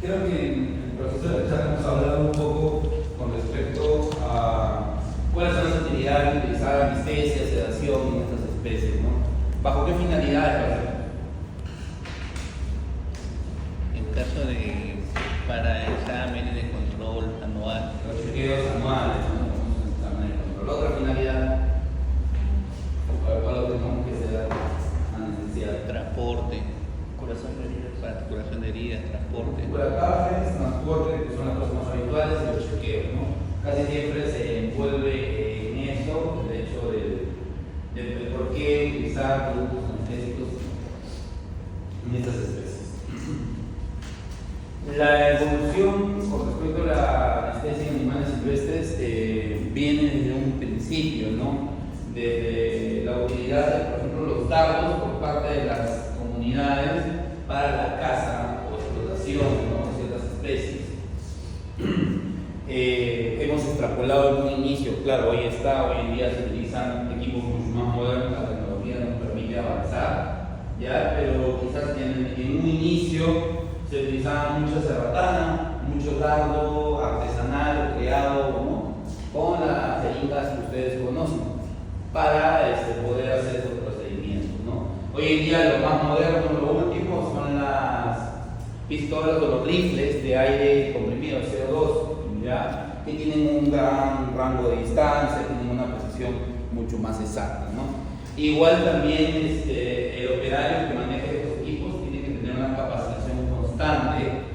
Creo que en el proceso de la charla hemos hablado un poco con respecto a cuáles son las utilidades de utilizar anestesia, sedación en estas especies, ¿no? ¿Bajo qué finalidades? En caso de para exámenes de control anual, Los chequeos anuales, ¿no? Un examen de control. Otra finalidad, ¿cuál lo tenemos que ser anestesiado? transporte, para curación de heridas, transporte. Curatajes, transporte, que son las cosas más habituales, y los chequeos, ¿no? Casi siempre se envuelve en eso el hecho de por qué utilizar productos anestésicos en estas especies. La evolución con respecto a la anestesia en animales silvestres viene desde un principio, ¿no? Desde la utilidad de, por ejemplo, los dardos por parte de las comunidades para la caza o explotación, ¿no?, de ciertas especies. Hemos extrapolado en un inicio, claro, hoy en día se utilizan equipos mucho más modernos, la tecnología nos permite avanzar, ¿ya? Pero quizás en un inicio se utilizaba mucha cerbatana, mucho dardo artesanal o creado, ¿no?, con las jeringas que ustedes conocen, para poder hacer esos procedimientos, ¿no? Hoy en día lo más moderno, lo último, son las pistolas o los rifles de aire comprimido, CO2, ¿ya?, que tienen un gran rango de distancia, tienen una precisión mucho más exacta, ¿no? Igual también el operario que maneja estos equipos tiene que tener una capacitación constante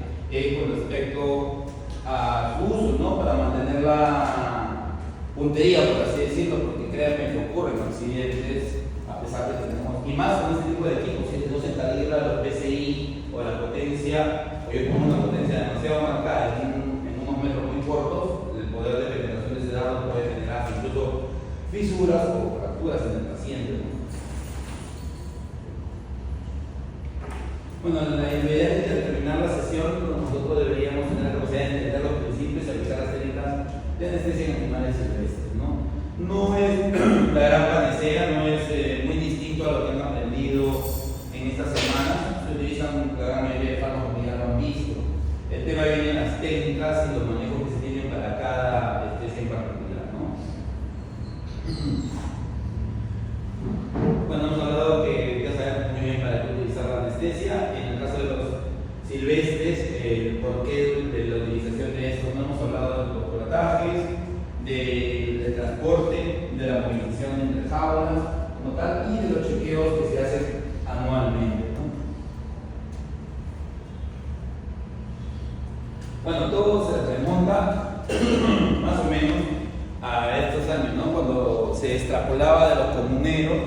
con respecto a su uso, ¿no?, para mantener la puntería, por así decirlo, porque créanme que ocurren accidentes a pesar de que tenemos, y más con este tipo de equipos, si no se calibra los PSI o la potencia, o yo pongo una potencia demasiado marcada en unos metros muy cortos, el poder de penetración de ese dardo puede generar incluso fisuras o fracturas en el paciente, ¿no? Bueno, la idea es terminar la sesión, pero nosotros deberíamos tener la capacidad de entender los principios y aplicar las técnicas de anestesia en animales silvestres, ¿no? No es la gran panacea, no es muy distinto a lo que han aprendido en estas semanas. Se utilizan la gran mayoría de fármacos que ya lo han visto. El tema viene en las técnicas y los manejos que se tienen para cada especie en particular, ¿no? Bueno, hemos hablado que ya sabemos muy bien para qué utilizar la anestesia. En el caso de los silvestres, el porqué de la utilización de estos, no hemos hablado de los curatajes, del transporte, de la movilización entre jaulas, como tal, y de los chequeos que se hacen anualmente, ¿no? Bueno, todo se remonta más o menos a estos años, ¿no?, cuando se extrapolaba de los comuneros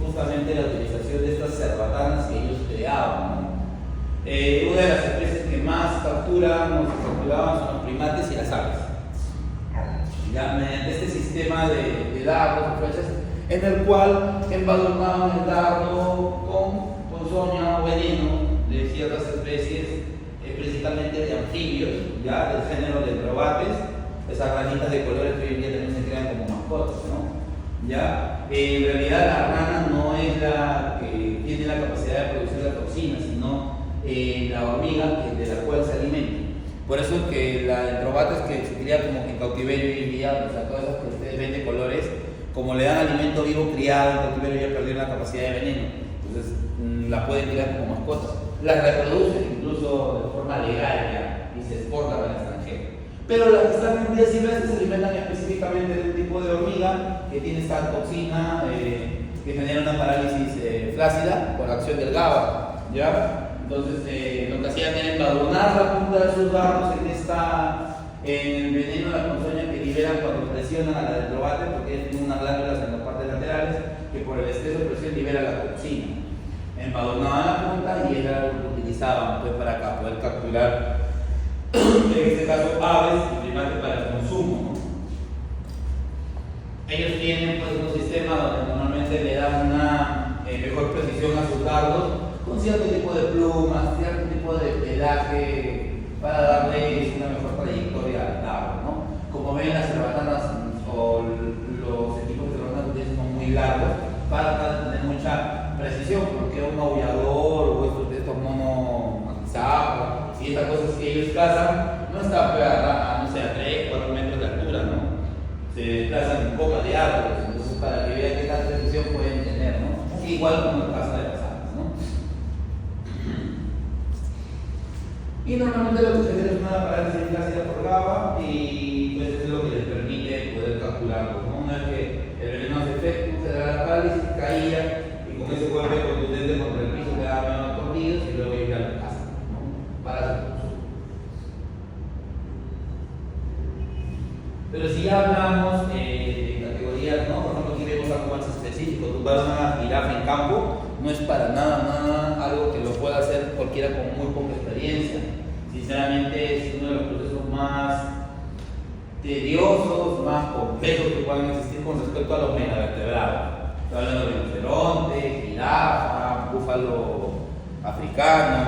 justamente la utilización de estas cerbatanas que ellos creaban, ¿no? Una de las especies que más capturan o se capturaban son los primates y las aves. Ya, mediante este sistema de dardos o flechas, en el cual embadurnaban el dardo con ponzoña o veneno de ciertas especies, principalmente de anfibios, ya del género de probates. Esas ranitas de colores que hoy en día también se crean como mascotas, ¿no? Ya, en realidad la rana no es la que tiene la capacidad de producir la toxina, sino la hormiga de la cual se alimenta. Por eso es que la de probates que se cría como que en cautiverio y vía, o sea, todas esas que ustedes ven de colores, como le dan alimento vivo criado en cautiverio, ya perdieron la capacidad de veneno. Entonces la pueden criar como mascotas. Las reproducen incluso de forma legal ya, y se exportan al extranjero. Pero las que están en vías silvestres se alimentan específicamente de un tipo de hormiga que tiene esta toxina que genera una parálisis flácida por acción del GABA, ¿ya? Entonces lo que hacían era embadurnar la punta de sus dardos en el veneno de la ponzoña que liberan cuando presionan a la del probate, porque tiene unas glándulas en las partes laterales que por el exceso de presión libera la toxina. Embadurnaban la punta y era lo que utilizaban pues, para poder capturar, en este caso, aves y primates para el consumo, ¿no? Ellos tienen pues, un sistema donde normalmente le dan una mejor precisión a sus dardos con cierto tipo de plumas, cierto tipo de pelaje para darle una mejor trayectoria al dardo, ¿no? Como ven, las cerbatanas o los equipos de cerbatanas que utilizan son muy largos para tener mucha precisión, porque un aullador o estos monos maquizados Y estas cosas que ellos cazan no están no sé, a 3, 4 metros de altura, ¿no? Se desplazan en copas de árboles, entonces para que vean qué tanta precisión pueden tener, ¿no? Igual como el caso de las aves, ¿no? Y normalmente lo que se hace es una parálisis ácida por GABA y pues es lo que les permite poder calcularlo, ¿no? Una vez que el veneno hace efecto, se da la parálisis, caía y con ese golpe contundente contra el piso quedaba menos aturdidos y luego ir a la casa, ¿no? Para su uso. Pero si ya hablamos de categorías, ¿no? Por ejemplo, aquí vemos algo más específico. Tumbar una jirafa en campo no es para nada algo que lo pueda hacer cualquiera con muy poca experiencia. Sinceramente es uno de los procesos más tediosos, más complejos que puedan existir con respecto a los megavertebrados. Estoy hablando de rinoceronte, jirafa, búfalo africano.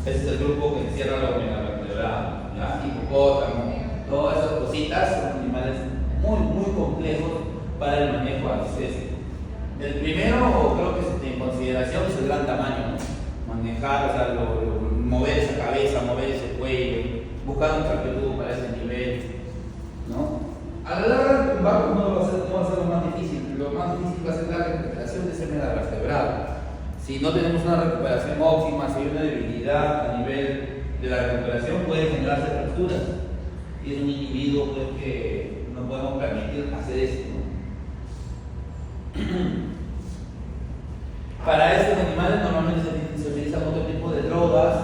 Ese es el grupo que encierra los megavertebrados, ¿ya? Hipopótamo. Todas esas cositas son animales muy complejos para el manejo anestésico. El primero, creo que en consideración, es el gran tamaño, ¿no? Manejar, o sea, mover esa cabeza, mover ese cuello, buscar un trapetudo para ese nivel, ¿no? A la larga, el barco no va a ser lo más difícil. Lo más difícil va a ser la recuperación de ese megavertebrado. Si no tenemos una recuperación óptima, si hay una debilidad a nivel de la recuperación, puede generarse fracturas. Y es un individuo pues, que no podemos permitir hacer esto, ¿no? Para estos animales normalmente se utilizan otro tipo de drogas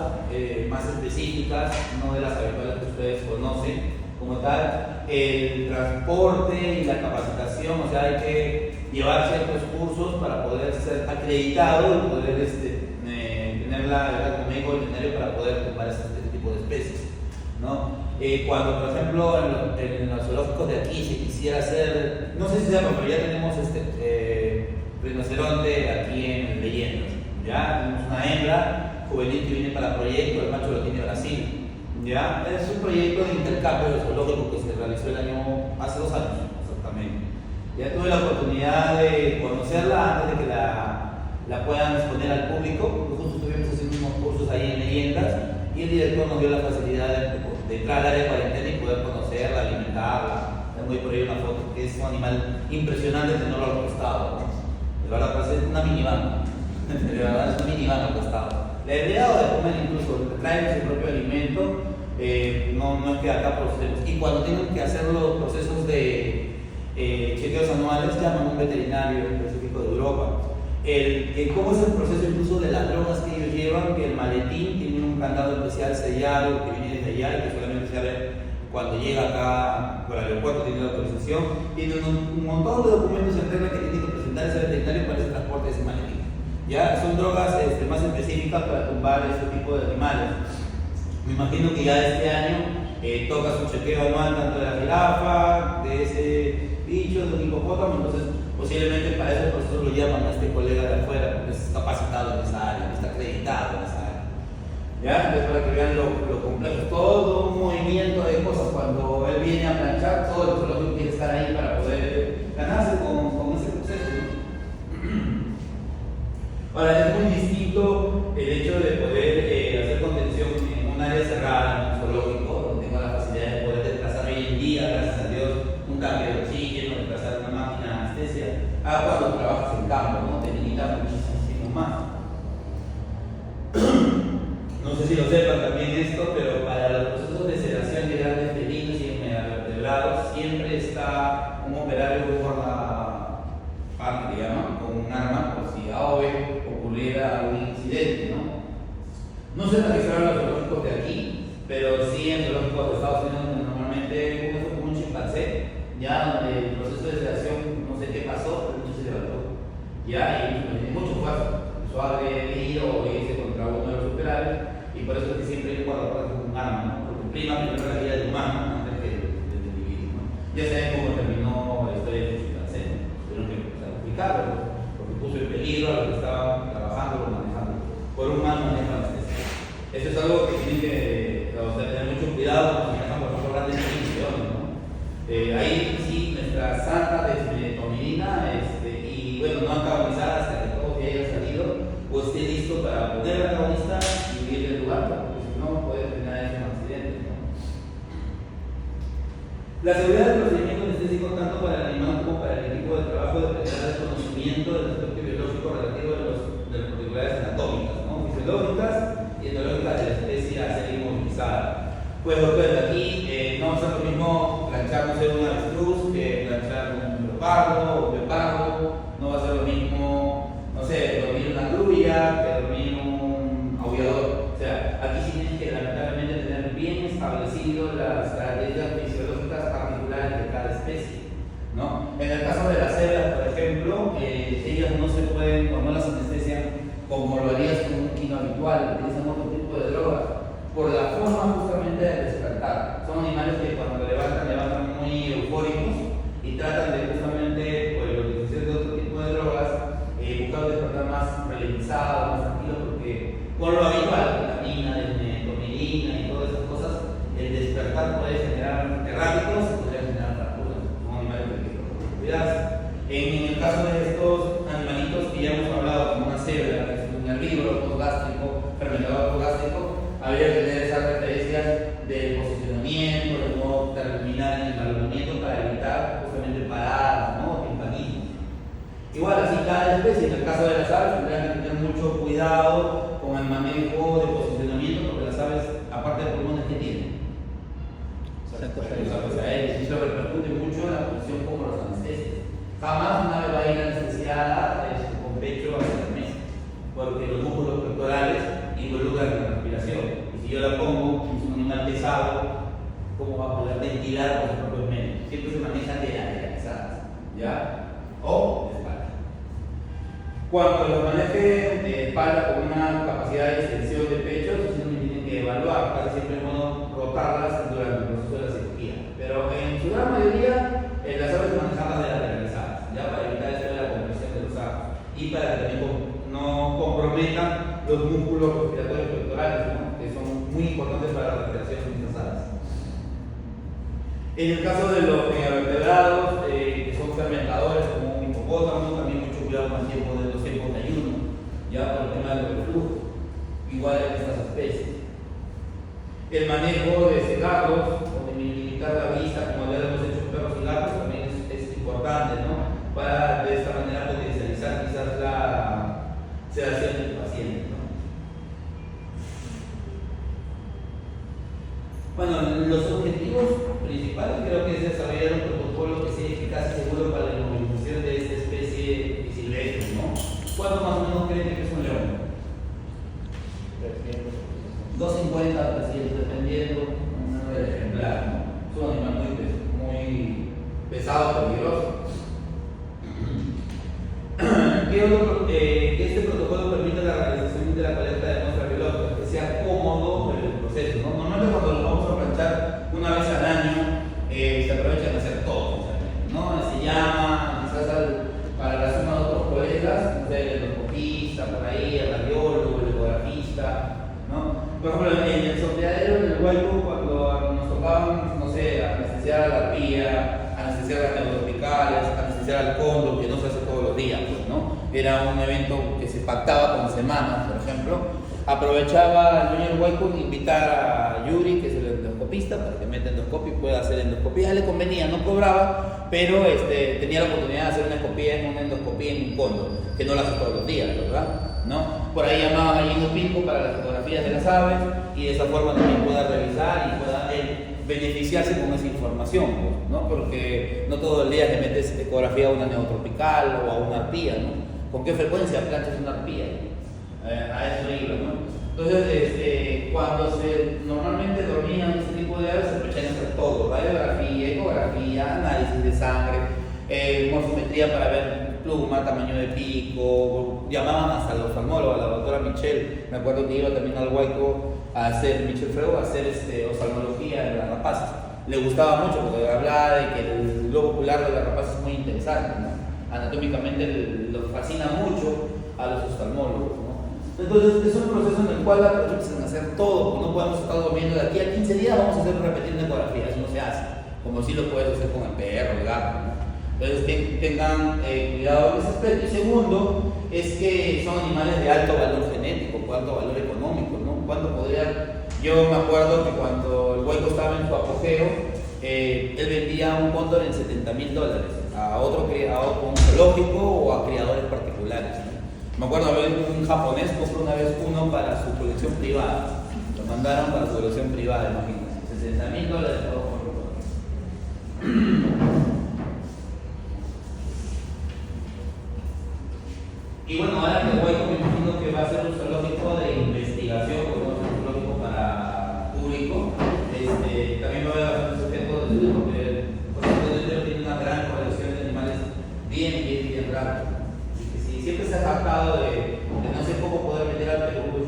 más específicas, no de las habituales que ustedes conocen como tal. El transporte y la capacitación, o sea, hay que llevar ciertos cursos para poder ser acreditado y poder tener la edad de médico veterinario para poder tomar este tipo de especies, ¿no? Cuando, por ejemplo, en los zoológicos de aquí se quisiera hacer, no sé si sepan, pero ya tenemos rinoceronte aquí en Leyendas, ya tenemos una hembra juvenil que viene para proyecto, el macho lo tiene Brasil, ya es un proyecto de intercambio de zoológico que se realizó hace 2 años exactamente. Ya tuve la oportunidad de conocerla antes de que la puedan exponer al público. Nosotros estuvimos haciendo unos cursos ahí en Leyendas y el director nos dio la facilidad de entrar al área de cuarentena y poder conocerla, alimentarla. Tengo ahí por ahí una foto que es un animal impresionante tenerlo al costado, ¿no? De verdad parece una minivan. De verdad es una minivan al costado. Le he dado de comer incluso, traen su propio alimento, no es que acá procesemos. Y cuando tienen que hacer los procesos de chequeos anuales, llaman a un veterinario específico de Europa. ¿Cómo es el proceso incluso de las drogas que ellos llevan? Que el maletín tiene un candado especial sellado que viene desde allá y que solamente se abre cuando llega acá por el aeropuerto, tiene la autorización. Tiene un montón de documentos en regla que tiene que presentar ese veterinario para ese transporte de ese maletín. ¿Ya? Son drogas más específicas para tumbar este tipo de animales. Me imagino que ya este año toca su chequeo anual tanto de la jirafa, de ese bicho, de un hipopótamo, entonces posiblemente para eso nosotros lo llaman a este colega de afuera porque es capacitado en esa área, está acreditado en esa área. ¿Ya? Entonces para que vean lo complejo, todo un movimiento de cosas. Cuando él viene a planchar, todo el zoológico quiere estar ahí para poder ganarse con ese proceso, ¿no? Ahora, es muy distinto el hecho de poder hacer contención en un área cerrada, en un zoológico, donde tengo la facilidad de poder desplazar hoy en día, gracias a Dios, un cambio de oxígeno, desplazar una máquina de anestesia, cuando trabajas en campo, ¿no? Te limita muchísimo más. No sé si lo sepan también esto, pero para los procesos de sedación de grandes felinos y megavertebrados siempre está un operario de guardaparma, digamos, con un arma por si A o B ocurriera un incidente, ¿no? No se registraron los zoológicos de aquí, pero sí en zoológicos de Estados Unidos donde normalmente uno fue como un chimpancé, ya donde el proceso de sedación no sé qué pasó, pero mucho se levantó. Ya, y mucho fue suave, herido o irse contra uno de los operarios, y por eso es que siempre hay un guardaparma con un arma, ¿no? Porque prima primero la vida del humano antes que del individuo, ¿no? Ya saben cómo terminó la historia de chimpancé, ¿no? Tuvieron que sacrificarlo porque puso en peligro a los que estaban trabajando o manejando por un mal manejo de anestesia. Eso es algo que tienen que tener mucho cuidado cuando manejan, por ejemplo, grandes emisiones, ¿no? Ahí sí, nuestra santa desmetomidina, y bueno, no antagonizar hasta que todo haya salido o esté listo para poner al antagonista y huir del lugar, porque si no puede tener La seguridad del procedimiento anestésico, tanto para el animal como para el equipo de trabajo, dependerá del conocimiento del aspecto biológico relativo de las particularidades anatómicas, ¿no? Fisiológicas y etológicas de la especie a ser inmovilizada. Pues, doctor, aquí no va a ser lo mismo planchar, no sé, un avestruz que planchar un leopardo o un guepardo, no va a ser lo mismo, no sé, dormir una grulla que dormir un aullador. O sea, aquí sí tienes que lamentablemente tener bien establecido las características fisiológicas particulares de cada especie, ¿no? En el caso de las cebras, por ejemplo, ellas no se pueden, o no las anestesian como lo harías con un quino habitual, utilizan otro tipo de drogas, por la forma justamente de despertar. Son animales que cuando levantan muy eufóricos y tratan de justamente, por la utilización de otro tipo de drogas, buscar un despertar más ralentizado, más tranquilo, porque con lo habitual, vitamina, desmetomilina y todas esas cosas, el despertar puede generar erráticos y puede generar fracturas. Son animales que hay que cuidarse. En el caso de estos animalitos que ya hemos hablado, como una cebra, que es un herbívoro postgástrico, fermentador postgástrico, habría que tener esas referencias del posicionamiento, de no terminar en el malmovimiento para evitar justamente paradas, ¿no? Timpanismo. Igual, así cada especie, en el caso de las aves, tendrán que tener mucho cuidado con el manejo de posicionamiento, porque las aves, aparte de pulmones, ¿qué tienen? Y eso repercute mucho en la posición como los anestesios. Jamás una ave va a ir anestesiada con pecho hacia la mesa, porque los músculos pectorales involucran la respiración. Y si yo la pongo, es un animal pesado, ¿cómo va a poder ventilar con sus propios medios? Siempre se manejan de lateralizadas, ¿ya? O de espalda. Cuando los manejen de espalda con una capacidad de extensión de pecho, eso sí me tienen que evaluar. Casi siempre es bueno rotarlas durante el proceso de la cirugía. Pero en su gran mayoría, las aves manejarlas de lateralizadas, ¿ya? Para evitar esto de la compresión de los árboles y para que también no comprometan los músculos respiratorios pectorales, ¿no? Que son muy importantes para la respiración de estas aves. En el caso de los megavertebrados, que son fermentadores como un hipopótamo, también mucho cuidado con el tiempo de los tiempos de ayuno, ya por el tema del reflujo, igual en estas especies. El manejo de cegarlos o de limitar la vista, como ya lo hemos hecho en perros y gatos, también es importante, ¿no? Para de esta manera potencializar quizás la sedación del paciente, ¿no? Bueno, los objetivos principales creo que es desarrollar un protocolo que sea eficaz y seguro para la inmovilización de esta especie silvestre, ¿no? ¿Cuánto más o menos creen que es un león? 250 a 300, dependiendo del ejemplar, ¿no? Es un animal muy pesado, peligroso. Que este protocolo permite la realización de la colecta de muestras biológicas, que sea cómodo en el proceso, ¿no? Normalmente cuando lo vamos a planchar una vez al año, se aprovechan de hacer todo, ¿no? Se llama, quizás para la suma de otros colegas, no sé, el endoscopista, por ahí, el radiólogo, el ecografista, ¿no? Por ejemplo, en el sorteadero, en el Huayco, cuando nos tocaban, no sé, anestesiar a la arpía, anestesiar a las neurotropicales, anestesiar al cóndor, que no se hace todos los días, pues, ¿no? Era un evento que se pactaba con semanas, por ejemplo. Aprovechaba el dueño del Huayco invitar a Yuri, que es el endoscopista, para que meta endoscopio y pueda hacer endoscopía. Le convenía, no cobraba, pero tenía la oportunidad de hacer una endoscopía en un cóndor, que no la hace todos los días, ¿verdad? ¿No? Por ahí llamaba a Gino Pinco para las fotografías de las aves y de esa forma también pueda revisar y pueda beneficiarse con esa información, ¿no? Porque no todo el día le metes ecografía a una neotropical o a una arpía, ¿no? ¿Con qué frecuencia planchas una arpía? A eso iba, ¿no? Entonces, cuando normalmente dormían ese tipo de aves, se aprovechan a hacer todo: radiografía, ecografía, análisis de sangre, morfometría para ver pluma, tamaño de pico. Llamaban hasta los oftalmólogos, a la doctora Michelle. Me acuerdo que iba también al Huayco a hacer, Michelle Frego, a hacer oftalmología de las rapaces. Le gustaba mucho porque hablaba de que el globo ocular de la rapaz es muy interesante, ¿no? Anatómicamente lo fascina mucho a los oftalmólogos, ¿no? Entonces es un proceso en el cual aprovechan hacer todo, porque no podemos estar durmiendo de aquí a 15 días, vamos a hacer repetir una ecografía, eso no se hace, como si lo puedes hacer con el perro, el gato, ¿no? Entonces tengan cuidado en ese aspecto. Y segundo, es que son animales de alto valor genético, de alto valor económico, ¿no? Yo me acuerdo que cuando el Huayco estaba en su apogeo, él vendía un cóndor en $70,000 a un zoológico o a criadores particulares, ¿no? Me acuerdo haber un japonés compró una vez uno para su colección privada. Lo mandaron para su colección privada, imagínate. $60,000 todo por uno. Y bueno, ahora que voy, me imagino que va a ser un zoológico de investigación, porque no es un zoológico para público. También va a haber bastantes objetos de estudio, porque el tiene una gran colección de animales bien raros. Y que si siempre se ha tratado de no sé cómo poder meter al Perú,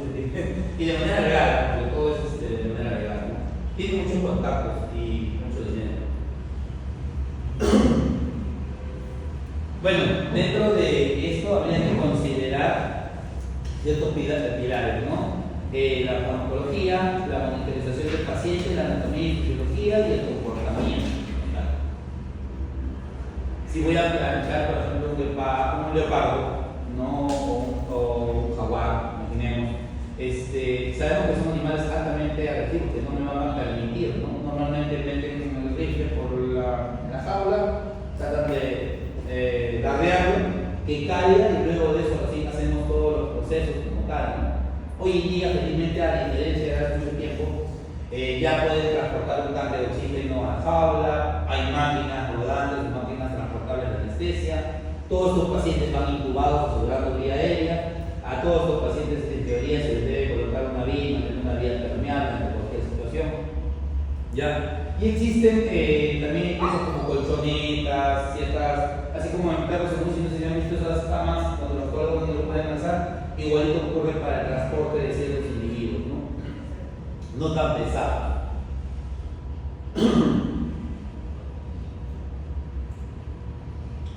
y de manera legal, porque todo es de manera legal, ¿no? Tiene muchos contactos y mucho dinero. Bueno, dentro de esto habría que considerar ciertos pilares, ¿no? La farmacología, la monitorización del paciente, la anatomía y fisiología y el comportamiento. Si voy a planchar, por ejemplo, un leopardo, ¿no? o un jaguar, imaginemos, sabemos que son animales altamente agresivos que no me van a permitir, ¿no? Normalmente meten el rifle por la jaula, tratan de darrearlo, que caiga y luego de eso así hacemos todos los procesos como tal, ¿no? Hoy en día, felizmente, a la diferencia de hace mucho tiempo, ya pueden transportar un tanque de oxígeno a la jaula, hay máquinas rodantes, máquinas transportables de anestesia, todos estos pacientes van intubados asegurando vía aérea, a todos estos pacientes en teoría se les debe colocar una vía, mantener una vía permeable ante cualquier situación. ¿Ya? Y existen también cosas como colchonetas, así como en perros en UCI no se han visto esas camas cuando los cuelgan no lo pueden lanzar, igualito ocurre para el transporte de ciertos individuos, no tan pesado.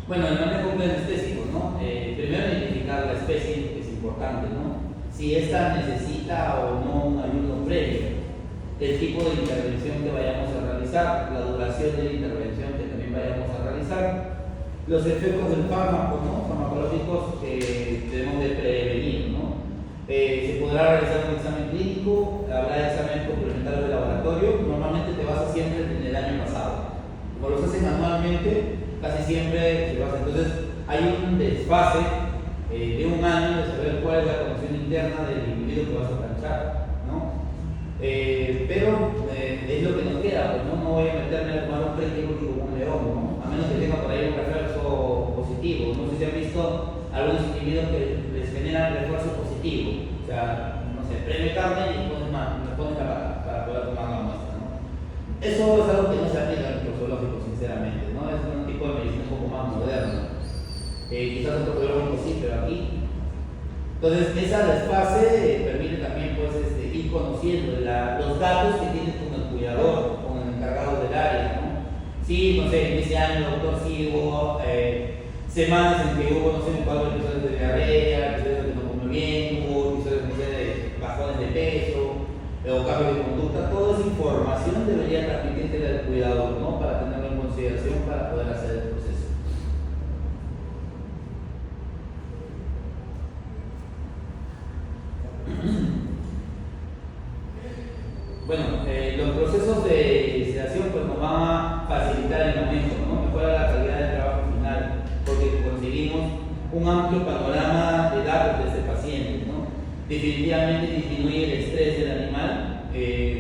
Bueno, el manejo anestésico, ¿no? Primero identificar la especie, que es importante, ¿no? Si esta necesita o no un ayuno previo, el tipo de intervención que vayamos a realizar, la duración de la intervención que también vayamos a realizar, los efectos del fármaco, ¿no? Farmacológicos que debemos de prevenir, ¿no? Se podrá realizar un examen clínico, habrá exámenes complementarios de laboratorio, normalmente te basas siempre en el año pasado. Como los hacen anualmente, casi siempre se basa. Entonces, hay un desfase de un año de saber cuál es la condición interna del individuo que vas a planchar, ¿no? Pero es lo que nos queda, pues no voy a meterme a tomar un prequirúrgico como un león, ¿no? A menos que tenga por ahí un refuerzo positivo. No sé si han visto algunos individuos que les generan refuerzo positivo, o sea, no sé, preme carne y me ponen la pata para poder tomar la muestra, ¿no? Eso es algo que no se aplica en el zoológico, sinceramente, ¿no? Es un tipo de medicina un poco más moderna. Quizás en otro zoológico sí, pero aquí. Entonces, esa desfase permite también pues, ir conociendo los datos que tienes con el cuidador, con el encargado del área, ¿no? Sí, no sé, en ese año, doctor, sí hubo semanas en que hubo, no sé, un cuadro de episodios de diarrea, episodios que no comió bien, hubo episodios, no sé, de bajones de peso, o cambios de conducta. Toda esa información debería transmitirse al cuidador, ¿no? Para tenerlo en consideración para poder hacer el proceso. Bueno, los procesos de sedación pues, nos van a facilitar el manejo, ¿no? Mejora la calidad del trabajo final, porque conseguimos un amplio panorama de datos de este paciente, ¿no? Definitivamente disminuye el estrés del animal.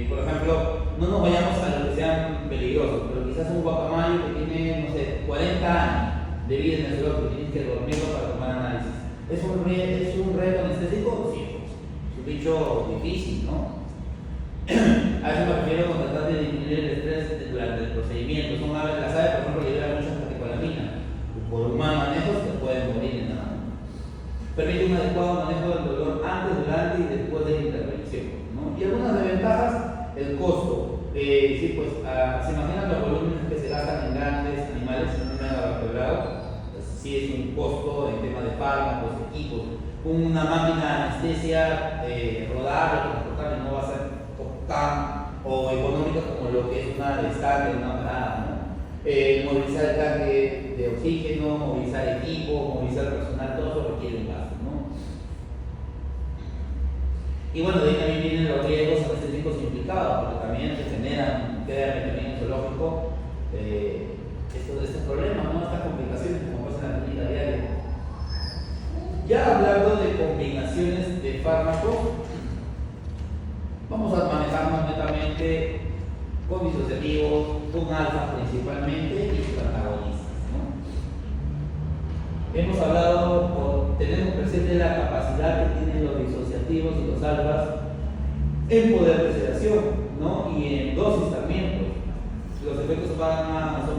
Por ejemplo, no nos vayamos a los que sean peligrosos, pero quizás un guacamayo que tiene, no sé, 40 años de vida en el zoológico, que tienes que dormirlo para tomar análisis. ¿Es un reto anestésico? Sí, es un bicho difícil, ¿no? A eso me refiero con tratar de disminuir el estrés durante el procedimiento. Son aves, las aves, por ejemplo, liberan mucha catecolamina. Por un mal manejo se pueden morir en nada. Permite un adecuado manejo del dolor antes, durante y después de la intervención, ¿no? Y algunas desventajas, el costo. Sí, pues, se imaginan los volúmenes que se gastan en grandes animales, en un megavertebrado. Pues, sí es un costo en tema de fármacos, equipos. Una máquina de anestesia rodable, transportable, no va a ser o económica como lo que es una descarga, una parada, ¿no? Movilizar el tanque de oxígeno, movilizar equipo, movilizar personal, todo eso requiere un gasto, ¿no? Y bueno, de ahí también vienen los riesgos anestéticos implicados, porque también se generan, créanme, también en el zoológico, estos problemas, ¿no? Estas complicaciones como pasa en la clínica diaria. Ya hablando de combinaciones de fármacos, vamos a manejarnos netamente con disociativos, con alfa principalmente y sus antagonistas, ¿no? Hemos hablado, tenemos presente la capacidad que tienen los disociativos y los alfas en poder de sedación, ¿no? Y en dosis también, pues. Los efectos son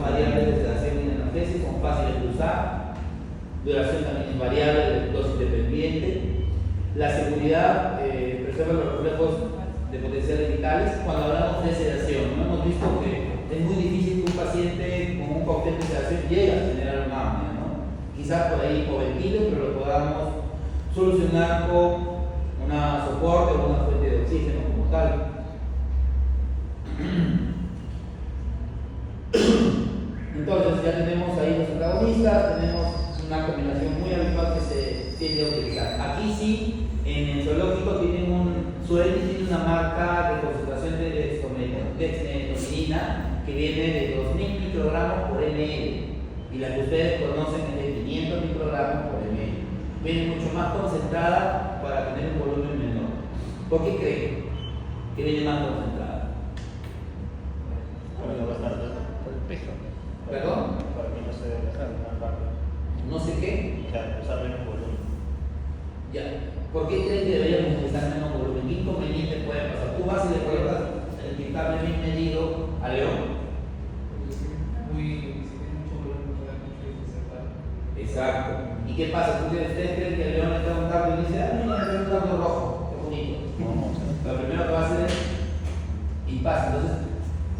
variables de sedación y de analgesia, son fáciles de usar, duración también es variable, de dosis dependiente. La seguridad preserva los reflejos de potenciales vitales cuando hablamos de sedación, ¿no? Hemos visto que es muy difícil que un paciente con un cóctel de sedación llegue a generar una apnea, ¿no? Quizás por ahí hipoventilen, pero lo podamos solucionar con una soporte o una fuente de oxígeno como tal. Entonces ya tenemos ahí los antagonistas, tenemos una combinación muy habitual que se tiende a utilizar. Aquí sí, en el zoológico Suelis tiene una marca de concentración de dexmedetomidina que viene de 2000 microgramos por ml y la que ustedes conocen es de 500 microgramos por ml. Viene mucho más concentrada para tener un volumen menor. ¿Por qué creen que viene más concentrada? Por el peso. ¿Perdón? Para que no se desarme tan rápido. No sé qué. O sea, usar menos volumen. Ya. ¿Por qué creen que deberíamos utilizar menos volumen? ¿Qué inconveniente puede pasar? Tú vas y le colocas el dictable bien medido a León. Si tiene mucho volumen, puede mucho desinfectar. Exacto. ¿Y qué pasa? ¿Ustedes creen que el León le está un dardo y dice, ah, mira, le está un dardo rojo? Qué bonito. Lo primero que va a hacer es y pasa. Entonces,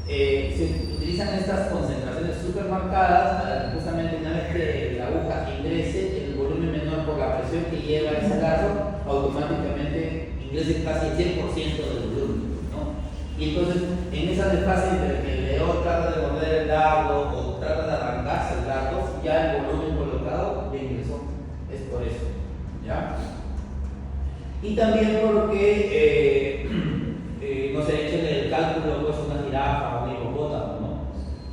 se utilizan estas concentraciones súper marcadas para que justamente una vez que la aguja ingrese el volumen menor por la presión que lleva ese dardo, automáticamente ingrese casi el 100% del volumen, ¿no? Y entonces, en esa desfase entre que el león trata de morder el dardo o trata de arrancarse el dardo, ya el volumen colocado ya ingresó. Es por eso, ¿ya? Y también porque no se eche el cálculo, pues una jirafa o un hipopótamo, ¿no?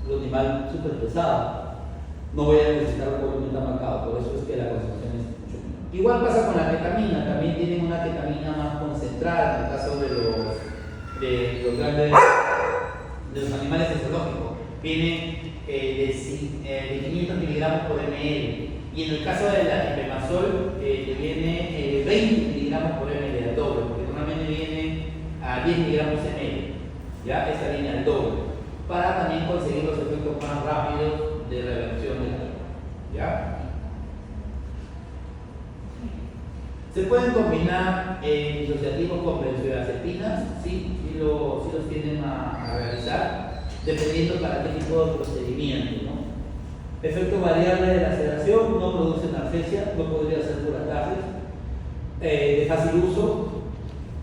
Es un animal súper pesado. No voy a necesitar un volumen tan marcado, por eso es que la concentración es mucho menor. Igual pasa con la ketamina, también tienen una ketamina más concentrada en el caso de los grandes, de los animales zoológicos. Viene de 500 miligramos por ml. Y en el caso de la ipemazol, viene 20 miligramos por ml, al doble, porque normalmente viene a 10 miligramos ml. ¿Ya? Esta viene al doble, para también conseguir los efectos más rápidos de reversión del dolor. ¿Ya? Se pueden combinar disociativos con benzodiazepinas, sí los tienden a realizar, dependiendo para qué tipo de procedimiento, ¿no? Efecto variable de la sedación, no produce analgesia, no podría ser por ataques, de fácil uso,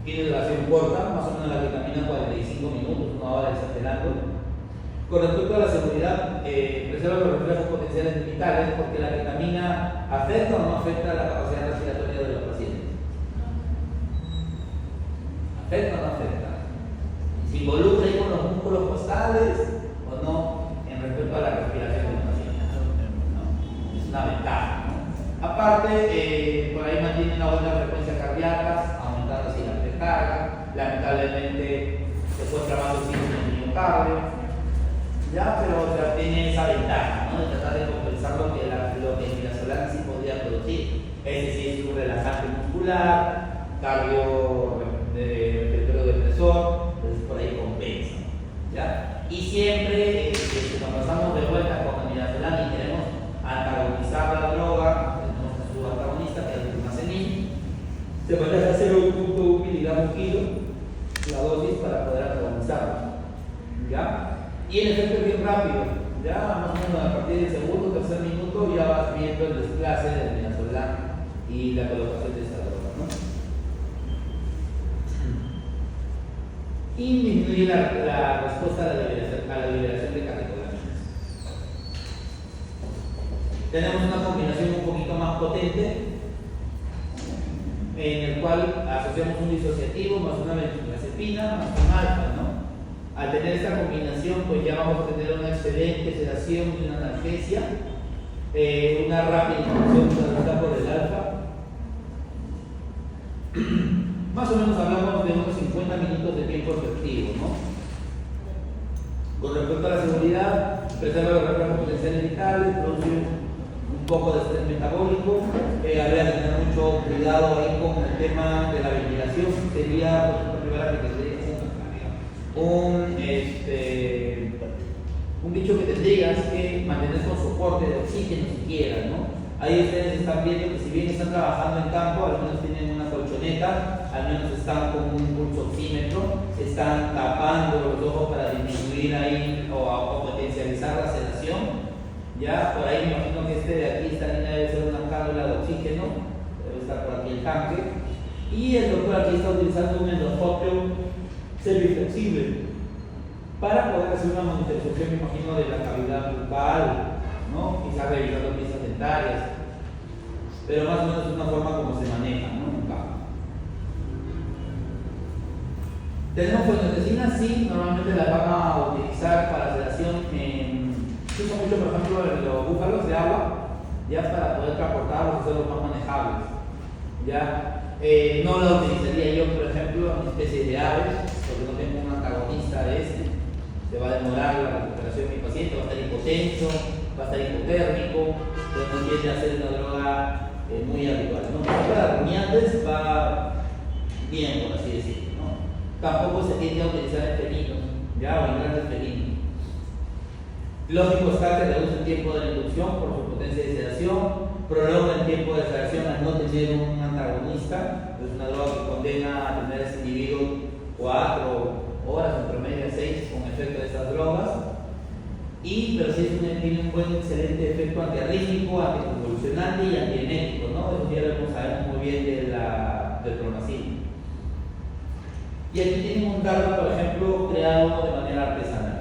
tiene duración corta, más o menos la ketamina 45 minutos, una hora exagerando. Con respecto a la seguridad, preserva los reflejos potenciales vitales porque la ketamina afecta o no afecta la capacidad respiratoria de los pacientes. ¿Afecta o no afecta? ¿Se involucra ahí con los músculos costales o no en respecto a la respiración del paciente? No, es una ventaja, ¿no? Aparte, por ahí mantiene una buena frecuencia cardíaca, aumentando así la recarga. Lamentablemente, se fue trabajando sin el miocardio. Ya, pero ya tiene esa ventaja, ¿no? De tratar de compensar lo que el midazolam sí podría producir. Es decir, es un relajante muscular, respiratorio-depresor, entonces por ahí compensa. ¿Ya? Y siempre, si nos pasamos de vuelta con el midazolam y queremos antagonizar la droga, tenemos su antagonista, que es el flumazenil, se puede hacer 0.1 miligramos kilo la dosis para poder antagonizarlo. ¿Ya? Y el efecto es bien rápido, ya más o menos a partir del segundo o tercer minuto ya vas viendo el desplace del midazolam y la colocación de esta droga, ¿no? Y disminuye la respuesta a la liberación de catecolaminas. Tenemos una combinación un poquito más potente en el cual asociamos un disociativo más una benzodiazepina más un alfa, ¿no? Al tener esta combinación pues ya vamos a tener una excelente sedación y una analgesia, una rápida inducción tras por el alfa. Más o menos hablamos de unos 50 minutos de tiempo efectivo, ¿no? Con respecto a la seguridad, preserva los reflejos potenciales vitales, produce un poco de estrés metabólico, habría que tener mucho cuidado ahí con el tema de la ventilación. Sería, por ejemplo, primera que tendrías un bicho que tendrías que mantener con soporte de oxígeno siquiera, ¿no? Ahí ustedes están viendo que si bien están trabajando en campo, al menos tienen una colchoneta, al menos están con un pulso oxímetro, están tapando los ojos para disminuir ahí o potencializar la sedación. Ya, por ahí me imagino que este de aquí, esta línea debe ser una cánula de oxígeno, debe estar por aquí el tanque. Y el doctor aquí está utilizando un endoscopio semiflexible para poder hacer una monitorización, me imagino, de la cavidad bucal, ¿no? Quizás revisando piezas dentarias, pero más o menos es una forma como se maneja, ¿no? En campo. Tenemos fluoxetina, sí, normalmente las van a utilizar para sedación se usa mucho, por ejemplo, en los búfalos de agua, ya para poder transportarlos y hacerlos más manejables. ¿Ya? No la utilizaría yo, por ejemplo, en especies de aves, porque no tengo un antagonista de este. Se va a demorar la recuperación de mi paciente, va a estar hipotenso, va a estar hipotérmico, entonces no tiende a ser una droga muy habitual, ¿no? Para rumiantes va bien, por así decirlo, ¿no? Tampoco se tiende a utilizar en felinos, ya, o en grandes felinos. Lógico está que reduce el tiempo de la inducción por su potencia de sedación, prolonga el tiempo de sedación al no tener un antagonista, es una droga que condena a tener a ese individuo 4 horas, en promedio 6, con efecto de estas drogas. Pero sí tiene un buen, excelente efecto antiarrítmico, anticonvulsionante y antiemético, ¿no? Eso ya lo sabemos muy bien del clonazepam. Y aquí tienen un dardo, por ejemplo, creado de manera artesanal,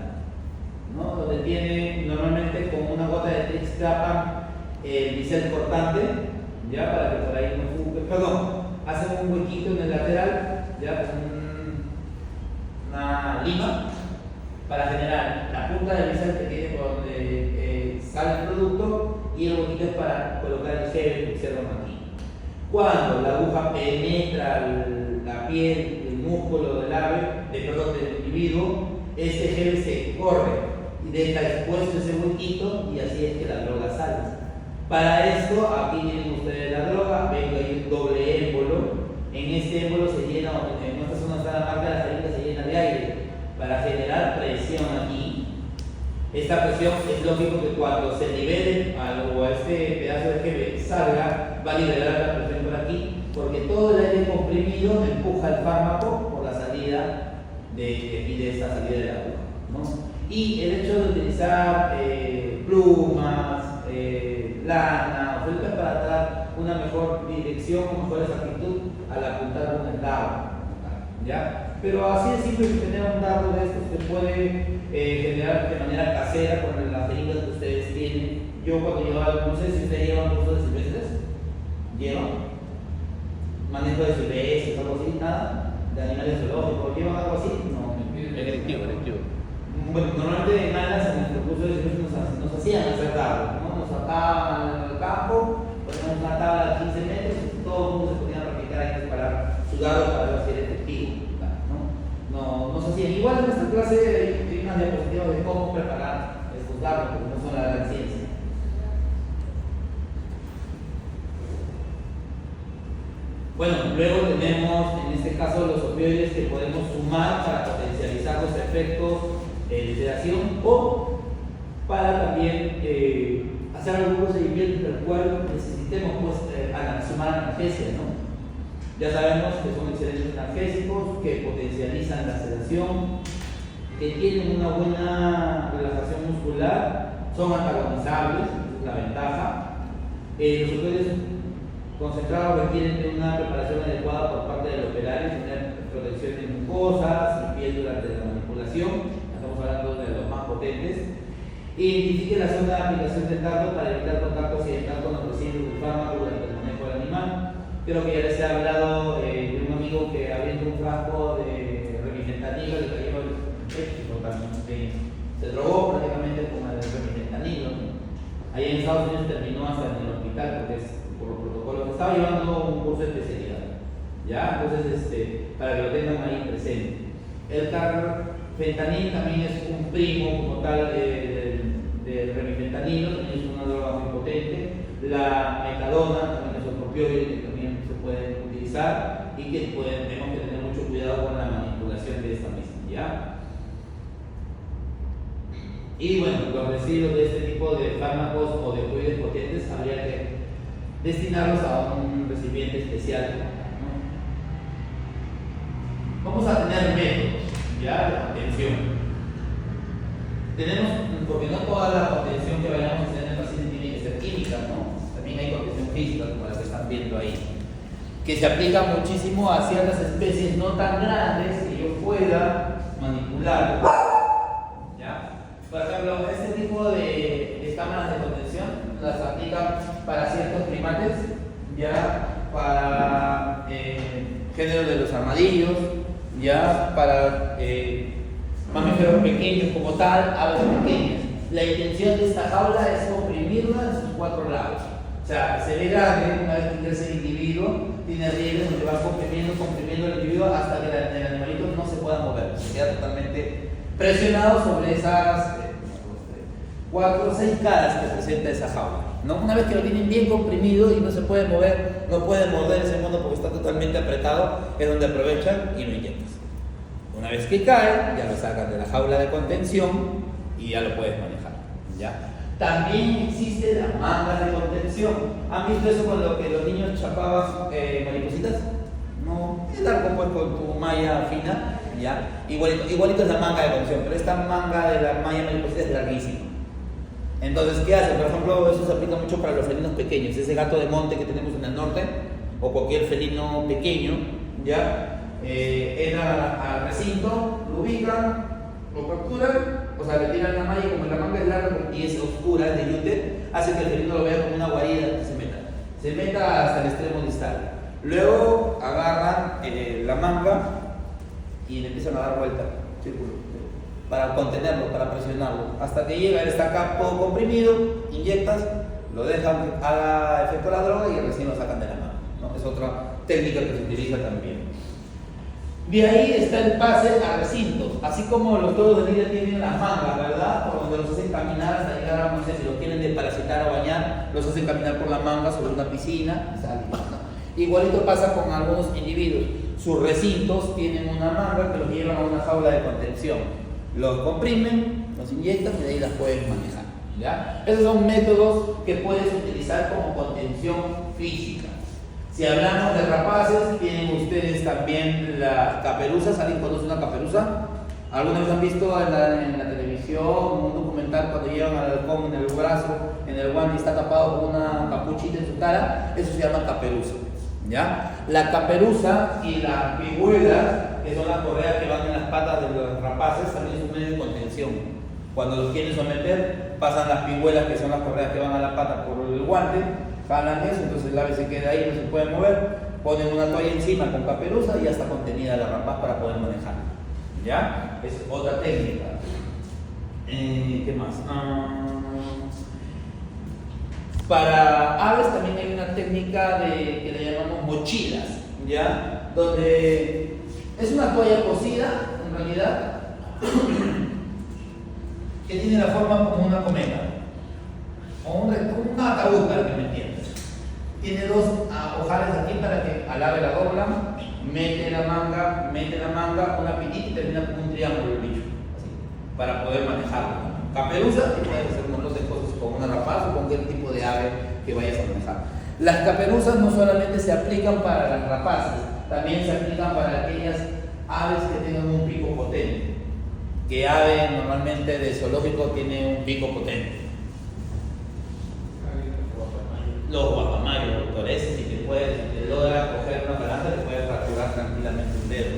¿no? Donde tiene normalmente con una gota de trixtrapam el bisel cortante, ya para que por ahí no fugue, hacen un huequito en el lateral, ya con una lima para generar la punta del bisel que tiene por donde sale el producto, y el huequito es para colocar el gel que observan aquí. Cuando la aguja penetra la piel, el músculo del del individuo, este gel se corre y deja expuesto ese huequito, y así es que la droga sale. Para esto, aquí tienen ustedes la droga, ven que hay un doble émbolo. En este émbolo se llena, en esta zona está la marca de la jeringa, se llena de aire para generar presión aquí. Esta presión es lógico que cuando se libere algo, este pedazo de gel salga, va a liberar la presión por aquí, porque todo el aire comprimido empuja el fármaco por la salida de esta salida de la aguja, ¿no? Y el hecho de utilizar plumas, lana, frutas para dar una mejor dirección o mejor exactitud al apuntar con el dardo, ¿ya? Pero así de simple que tener un dardo de estos se puede generar de manera casera con las jeringas que ustedes tienen. Yo cuando llevaba, no sé si ustedes llevan cursos de silvestres, ¿llevan? Manejo de silvestres, algo así, nada, de animales zoológicos, ¿llevan algo así? No. Electivo. Bueno, normalmente en alas, en nuestro curso de silvestres nos hacían hacer dardos, ¿no? Nos sacaban al campo, poníamos una tabla de 15 metros y todo el mundo se ponía a practicar ahí para su dardo para ver si era efectivo, ¿no? No se hacían. Igual en esta clase hay una diapositiva de cómo preparar estos dardos, porque no son la gran ciencia. Bueno, luego tenemos en este caso los opioides que podemos sumar para potencializar los efectos de sedación, o para también hacer algún procedimiento del cual necesitemos sumar analgesia, ¿no? Ya sabemos que son excelentes analgésicos, que potencializan la sedación, que tienen una buena relajación muscular, son antagonizables, esa es la ventaja. Los opioides concentrados requieren de una preparación adecuada por parte del operario, tener protección de mucosas y piel durante la manipulación. Estamos hablando de los más potentes. Identifique la zona de aplicación del dardo para evitar contacto accidental con los residuos del fármaco durante el manejo del animal. Creo que ya les he hablado de un amigo que abriendo un frasco de remifentanilo le cayó el éxito también se drogó prácticamente con el remifentanilo. Ahí en Estados Unidos terminó hasta en el hospital porque es por los protocolos. Estaba llevando un curso de especialidad, ¿ya? Entonces, para que lo tengan ahí presente. El carfentanil también es un primo como tal del remifentanilo, también es una droga muy potente. La metadona también es otro opioide que también se puede utilizar y que tenemos que tener mucho cuidado con la manipulación de esta misma, ¿ya? Y bueno, los residuos de este tipo de fármacos o de opioides potentes habría que destinarlos a un recipiente especial, ¿no? Vamos a tener métodos, ¿ya? De contención. Tenemos, porque no toda la contención que vayamos a hacer en el paciente tiene que ser química, ¿no? También hay contención física, como la que están viendo ahí, que se aplica muchísimo a ciertas especies no tan grandes que yo pueda manipular, ¿ya? Por ejemplo, este tipo de cámaras de contención las aplican para ciertos primates, ya para género de los armadillos, ya para mamíferos pequeños como tal, aves pequeñas. La intención de esta jaula es comprimirla en sus 4 lados. O sea, se ve grande una vez que crece el individuo, tiene rieles donde va comprimiendo el individuo hasta que el animalito no se pueda mover, se queda totalmente presionado sobre esas 4 o 6 caras que presenta esa jaula, ¿no? Una vez que lo tienen bien comprimido y no se puede mover, no puede morder ese mono porque está totalmente apretado, es donde aprovechan y lo inyectas. Una vez que cae, ya lo sacan de la jaula de contención y ya lo puedes manejar, ¿ya? También existe la manga de contención. ¿Han visto eso con lo que los niños chapaban maripositas? No, es largo pues con tu malla fina, ¿ya? Igualito es la manga de contención, pero esta manga de la malla mariposita es larguísima. Entonces, ¿qué hace? Por ejemplo, eso se aplica mucho para los felinos pequeños. Ese gato de monte que tenemos en el norte, o cualquier felino pequeño, ¿ya? Entra al recinto, lo ubican, lo capturan, o sea, le tiran la malla, como la manga es larga y es oscura, es de yute, hace que el felino lo vea como una guarida que se meta hasta el extremo distal. Luego agarran la manga y le empiezan a dar vuelta, círculo, para contenerlo, para presionarlo, hasta que llega, él está acá todo comprimido, inyectas, lo dejan que haga efecto la droga y recién lo sacan de la mano, ¿no? Es otra técnica que se utiliza también. De ahí está el pase a recintos, así como los toros de lidia tienen las mangas, ¿verdad? Por donde los hacen caminar hasta llegar a, no sé, si los quieren desparasitar o bañar, los hacen caminar por la manga sobre una piscina y salen, ¿no? Igualito pasa con algunos individuos, sus recintos tienen una manga que los llevan a una jaula de contención, los comprimen, los inyectan y de ahí las puedes manejar, ¿ya? Esos son métodos que puedes utilizar como contención física. Si hablamos de rapaces, tienen ustedes también las caperuzas. ¿Alguien conoce una caperuza? ¿Alguna vez han visto en la televisión un documental cuando llevan al halcón en el brazo, en el guante y está tapado con una capuchita en su cara? Eso se llama caperuza, ¿ya? La caperuza y las pigüelas, que son las correas que van en las patas de los rapaces, también es un medio de contención. Cuando los quieren someter, pasan las pigüelas, que son las correas que van a la pata por el guante, jalan eso, entonces el ave se queda ahí, no se puede mover, ponen una toalla encima con caperuza y ya está contenida la rapaz para poder manejarla, ¿ya? Es otra técnica. ¿Qué más? Para aves también hay una técnica que le llamamos mochilas, ¿ya? Donde es una toalla cosida, en realidad, que tiene la forma como una cometa, o un ataúd, para que me entiendas. Tiene 2 ojales aquí para que al ave la doblan, mete la manga, una pitita y termina con un triángulo el bicho, así, para poder manejarlo. Caperuza, que puedes hacer un montón de cosas con una rapaz o con cualquier tipo de ave que vayas a manejar. Las caperuzas no solamente se aplican para las rapaces, también se aplican para aquellas aves que tengan un pico potente. ¿Qué ave normalmente de zoológico tiene un pico potente? Los guacamayos, doctor, ese si te logra coger una palanca, te puede fracturar tranquilamente un dedo,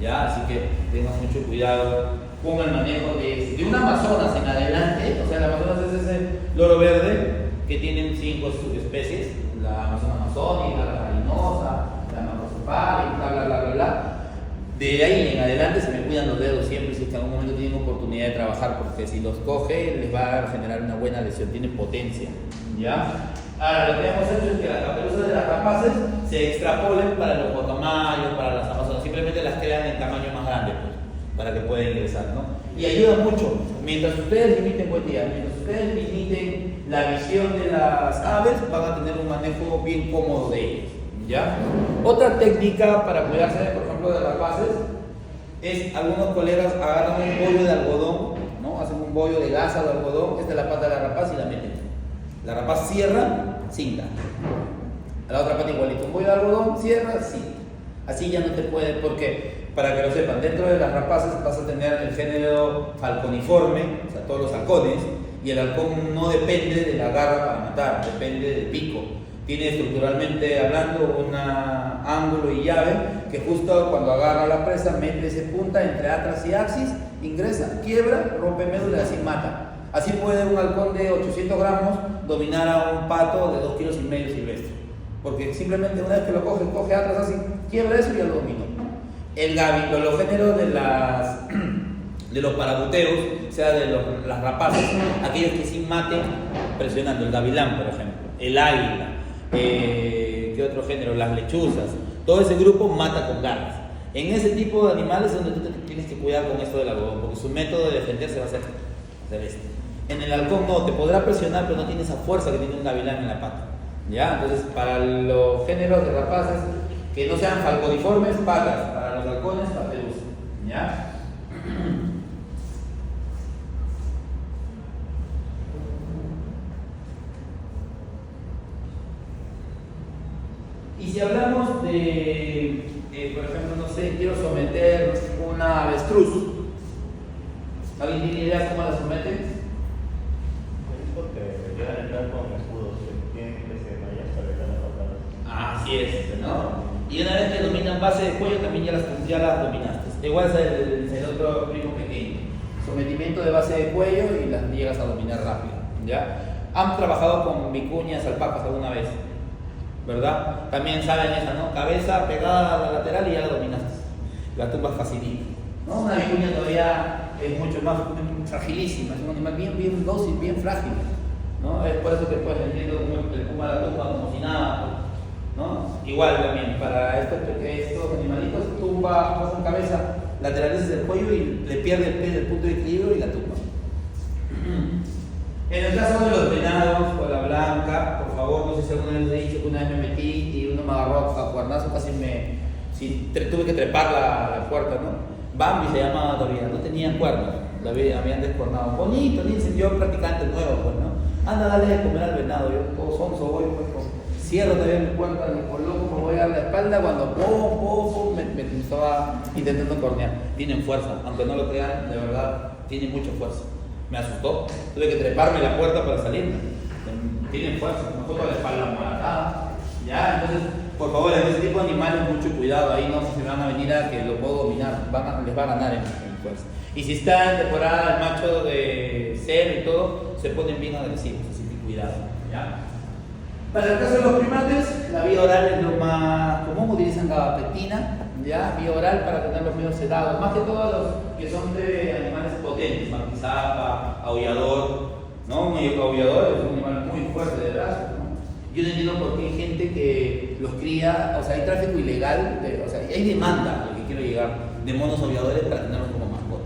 ¿ya? Así que tengan mucho cuidado con el manejo de un Amazonas en adelante. O sea, el Amazonas es ese loro verde que tienen 5 subespecies: la Amazona amazónica, la farinosa, la macrocephalica, bla, bla, bla, bla, bla. De ahí en adelante se me cuidan los dedos siempre si es que en algún momento tienen oportunidad de trabajar, porque si los coge les va a generar una buena lesión, tienen potencia, ¿ya? Ahora, lo que hemos hecho es que las caperuzas de las rapaces se extrapolen para los guacamayos, para las amazonas, simplemente las crean en tamaño más grande, pues, para que puedan ingresar, ¿no? Y ayuda mucho, mientras ustedes limiten, buen día, mientras ustedes limiten la visión de las aves, van a tener un manejo bien cómodo de ellos, ¿ya? Otra técnica para cuidarse, por ejemplo, de rapaces, es algunos colegas agarran un bollo de algodón, ¿no? Hacen un bollo de gasa de algodón, esta es la pata de la rapaz y la meten. La rapaz cierra, cinta. A la otra pata igualito, un bollo de algodón, cierra, cinta. Así ya no te puede, porque, para que lo sepan, dentro de las rapaces vas a tener el género halconiforme, o sea, todos los halcones, y el halcón no depende de la garra para matar, depende del pico. Tiene estructuralmente hablando un ángulo y llave que justo cuando agarra la presa mete ese punta entre atras y axis, ingresa, quiebra, rompe médula y así mata. Así puede un halcón de 800 gramos dominar a un pato de 2,5 kilos silvestre. Porque simplemente una vez que lo coge atras así, quiebra eso y ya lo dominó. El gavilán, los géneros de los parabuteos, o sea, de las rapaces, aquellos que sí maten presionando, el gavilán, por ejemplo, el águila, ¿qué otro género? Las lechuzas, todo ese grupo mata con garras. En ese tipo de animales es donde tú te tienes que cuidar con esto del algodón, porque su método de defenderse va a ser este. En el halcón no, te podrá presionar, pero no tiene esa fuerza que tiene un gavilán en la pata, ¿ya? Entonces, para los géneros de rapaces que no sean falconiformes, patas, para los halcones, paperuz, ¿ya? Y si hablamos de, por ejemplo, no sé, quiero someter una avestruz, ¿alguien tiene idea cómo la someten? Es porque llegan a entrar con escudos que tienen que se mallas para evitar las patadas. Así es, ¿no? Y una vez que dominan base de cuello, también ya las dominaste. Igual es el otro primo pequeño. Sometimiento de base de cuello y las llegas a dominar rápido, ¿ya? Han trabajado con vicuñas, alpacas alguna vez, ¿verdad? También saben esa, ¿no? Cabeza pegada a la lateral y ya la dominaste. La tumbas facilita, ¿no? Una vicuña todavía es mucho más fragilísima, es un animal bien dócil, bien frágil, ¿no? Es por eso que puedes venir como el puma la tumba como si nada, ¿no? Igual también, para estos animalitos, tumba, pasan cabeza, lateralices el cuello y le pierde el punto de equilibrio y la tumba. En el caso de los venados, o la blanca, por favor, no sé si alguna vez les he dicho que una vez me metí y uno me agarró a cuernazo, casi tuve que trepar la puerta, ¿no? Bambi se llamaba todavía, no tenía cuernos, habían descuernado. Bonito, dicen, yo practicante nuevo, pues, ¿no? Anda, dale de comer al venado, yo todo sonso voy, pues, cierro todavía mi puerta, me coloco, me voy a dar la espalda cuando me estaba intentando cornear. Tienen fuerza, aunque no lo crean, de verdad, tienen mucha fuerza. Me asustó, tuve que treparme la puerta para salir. Tienen fuerza, mejor con la espalda molatada. Ya, entonces, por favor, en ese tipo de animales, mucho cuidado, ahí no se van a venir a que lo puedo dominar, les va a ganar en fuerza. Y si está en temporada el macho de cerdo y todo, se ponen bien agresivos, así que cuidado, ¿ya? Para el caso de los primates, la vía oral es lo más común, utilizan gabapentina, ¿ya? Vía oral para tener los medio sedados, más que todos los que son de animales potentes, martizapa, aullador, ¿no? Un aullador es un animal muy fuerte de brazos, ¿no? Yo no entiendo por qué hay gente que los cría, o sea, hay tráfico ilegal, o sea, hay demanda, a lo que quiero llegar, de monos aulladores para tenerlos como mascota.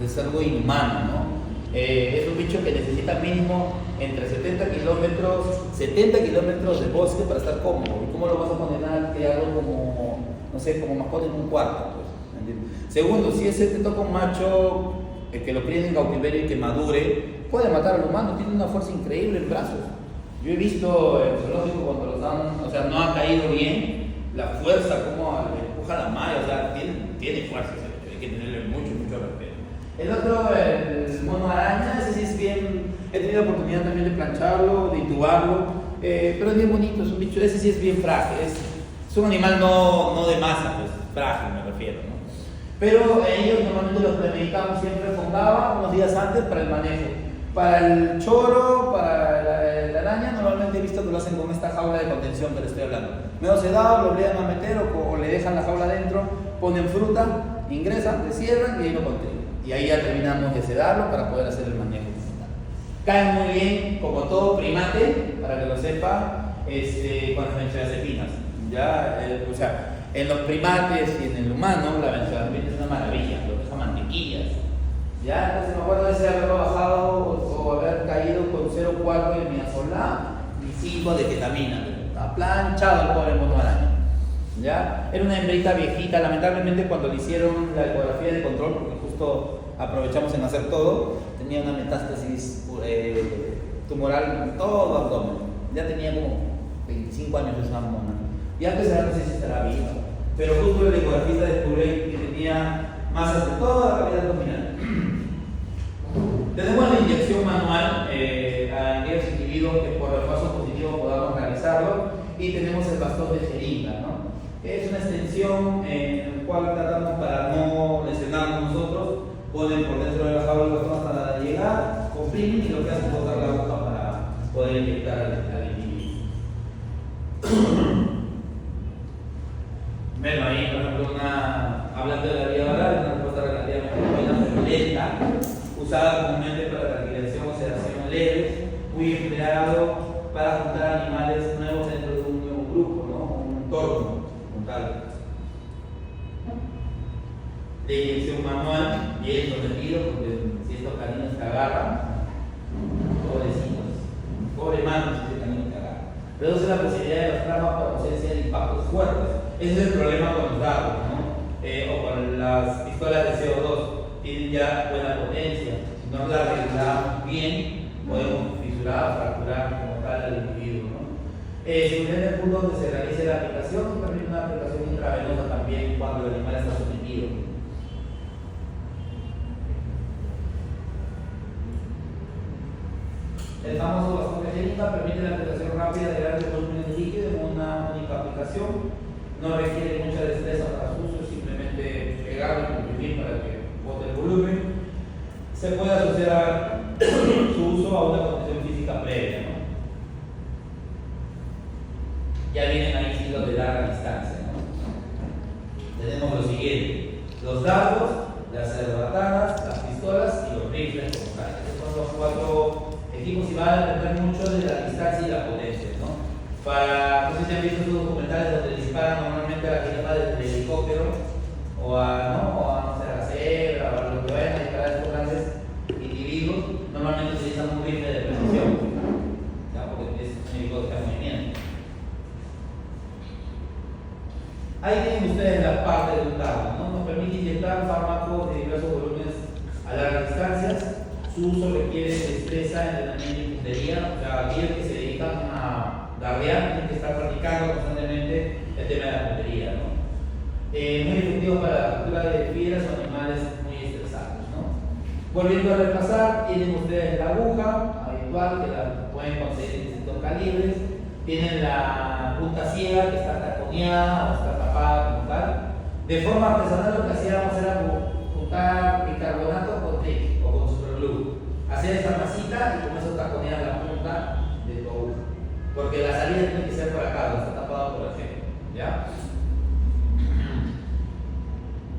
Es algo inhumano, ¿no? Es un bicho que necesita mínimo entre 70 kilómetros de bosque para estar cómodo. ¿Y cómo lo vas a poner a criarlo como, no sé, como mascota en un cuarto? Pues, ¿entiendes? Segundo, si ese te toca un macho que lo críen en cautiverio y que madure, puede matar al humano, tiene una fuerza increíble en brazos. Yo he visto el zoológico cuando los dan, o sea, no ha caído bien, la fuerza, cómo le empuja la malla, o sea, tiene fuerza, hay que tenerle mucho respeto. El otro, el mono araña, ese sí es bien, he tenido oportunidad también de plancharlo, de intubarlo, pero es bien bonito, es un bicho, ese sí es bien frágil, es un animal no de masa, pues frágil me refiero, ¿no? Pero ellos normalmente los premedicamos siempre con GABA unos días antes para el manejo. Para el choro, para la araña, normalmente he visto que lo hacen con esta jaula de contención que les estoy hablando. Medio sedado, lo obligan a meter o le dejan la jaula adentro, ponen fruta ingresan, le cierran y ahí lo contienen. Y ahí ya terminamos de sedarlo para poder hacer el manejo. Caen muy bien, como todo primate, para que lo sepa, con las benzodiazepinas. Ya, o sea, en los primates y en el humano, la benzodiazepina es una maravilla, lo que son mantequillas. Ya, entonces me acuerdo de ese haberlo bajado o haber caído con 0,4 de midazolam y 5 de ketamina. Ha planchado el pobre mono araña. ¿Ya? Era una hembrita viejita, lamentablemente cuando le hicieron la ecografía de control, porque justo aprovechamos en hacer todo, tenía una metástasis tumoral en todo el abdomen. Ya tenía como 25 años de esa mona. Y antes no sé si estará viva, pero justo el ecografista descubrió que tenía masas de toda la cavidad abdominal. Tenemos la inyección manual a aquellos individuos que por refuerzo positivo podamos realizarlo, y tenemos el bastón de jeringa, ¿no? Es una extensión en la cual tratamos para no lesionarnos nosotros, ponen por dentro de la jaula el bastón hasta llegar, comprimen y lo que hacen es botar la aguja para poder inyectar al individuo. Bueno, ahí por ejemplo, hablando de la vía oral, una respuesta relativamente buena, pero lenta, usada comúnmente para tranquilización o sedación leve, muy empleado para juntar animales nuevos dentro de un nuevo grupo, ¿no? Un entorno como tal. De inyección manual, bien sometido, porque si estos caninos te agarran, pobrecitos, pobre mano si este canino te agarra. Reduce la posibilidad de los traumas por ausencia de impactos fuertes. Ese es el problema con los dardos, ¿no? O con las pistolas de CO2. Tienen ya buena potencia. Si no las regulamos bien, podemos fisurar, fracturar como tal al individuo, ¿no? Según el punto donde se realice la aplicación, permite una aplicación intravenosa también cuando el animal está sometido. El famoso bastón de jeringa permite la aplicación rápida de grandes volúmenes de líquido en una única aplicación. No requiere mucha destreza para su uso, simplemente pegarlo y comprimir para que bote el volumen. Se puede asociar su uso a una condición física previa, ¿no? Ya vienen ahí sí los de larga distancia, ¿no? Tenemos lo siguiente: los dardos, las cerbatanas, las pistolas y los rifles como tal. Estos son los 4 equipos y van a depender mucho de la distancia y la potencia, ¿no? No sé si han visto estos documentales donde disparan normalmente a la jirafa desde el helicóptero o a la cebra o a lo que vayan a disparar a estos grandes individuos. Normalmente utilizan un rifle de precisión, ¿no? Porque es un helicóptero de movimiento. Ahí tienen ustedes la parte de un dardo, ¿no? Nos permite inyectar fármacos de diversos volúmenes a largas distancias. Su uso requiere destreza, entrenamiento y puntería. O sea, aquellos que se dedican a dardear tienen que estar practicando constantemente el tema de la puntería, ¿no? Muy efectivo para la captura de fieras o animales muy estresados, ¿no? Volviendo a repasar, tienen ustedes la aguja habitual que la pueden conseguir en distintos calibres. Tienen la punta ciega que está taconeada o está tapada como tal. De forma artesanal lo que hacíamos era juntar bicarbonato con té o con superglue. Hacer esta masita y con eso taconear la punta de tu aguja. Porque la salida tiene que ser por acá, no está tapado por el centro, ¿ya?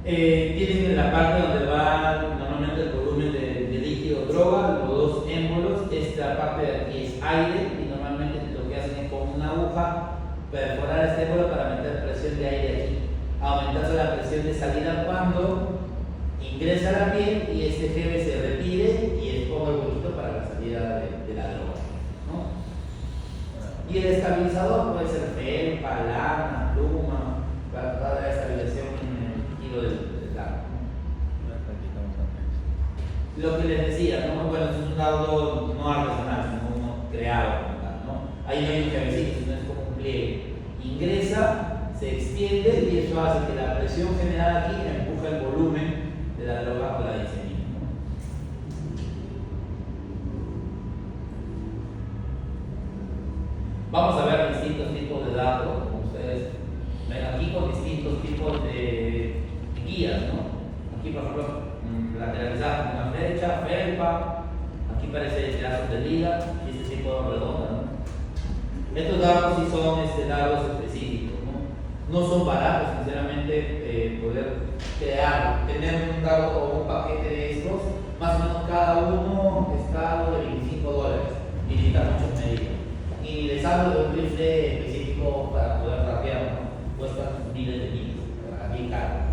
Tienen en la parte donde va normalmente el volumen de líquido o droga, los 2 émbolos. Esta parte de aquí es aire y normalmente lo que hacen es con una aguja perforar este émbolo para meter presión de aire aquí, aumentando la presión de salida cuando ingresa a la piel y este gel se retire y exponga el bolito para la salida de la droga, ¿no? Y el estabilizador puede ser felpa, lana, pluma, para dar la estabilización en el kilo del dardo. Lo que les decía, ¿no? Bueno, es un dardo no artesanal, sino uno creado, ¿no? Ahí no hay un cabecito, sino es como un pliegue. Ingresa, se extiende y eso hace que la presión generada aquí empuje el volumen de la droga o la diseñina, ¿no? Vamos a ver distintos tipos de dardos, como ustedes ven aquí, con distintos tipos de guías, ¿no? Aquí, por ejemplo, lateralizado con una flecha, felpa, aquí parece pedazos de liga y este tipo de redonda, ¿no? Estos dardos sí son dardos específicos, ¿no? No son baratos, sinceramente, poder tener un dardo o un paquete de estos, más o menos cada uno está algo de $25 y necesita muchas medidas. Y les hablo de un rifle específico para poder rapear, ¿no? Cuesta miles de miles, aquí caro.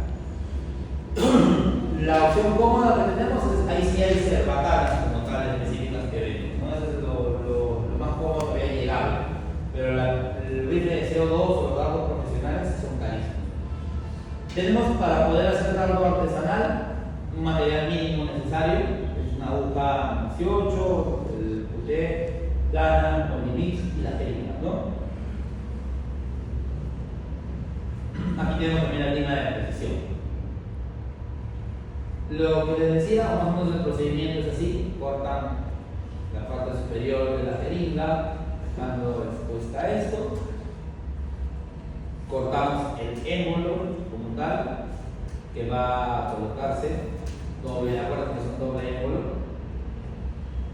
La opción cómoda que tenemos es, ahí sí hay cerbatanas como tal específicas que venden, ¿no? Eso es lo más cómodo que había llegado. Pero el rifle de CO2 o los dardos profesionales son carísimos. Tenemos para poder hacer dardo artesanal un material mínimo necesario, es una aguja 18, el puté, lana, polymix y la jeringa, ¿no? Aquí tenemos también la línea de precisión. Lo que les decía, más o menos el procedimiento es así: cortan la parte superior de la jeringa, dejando expuesta esto, cortamos el émbolo como tal, que va a colocarse doble, acuérdense que son doble émbolo.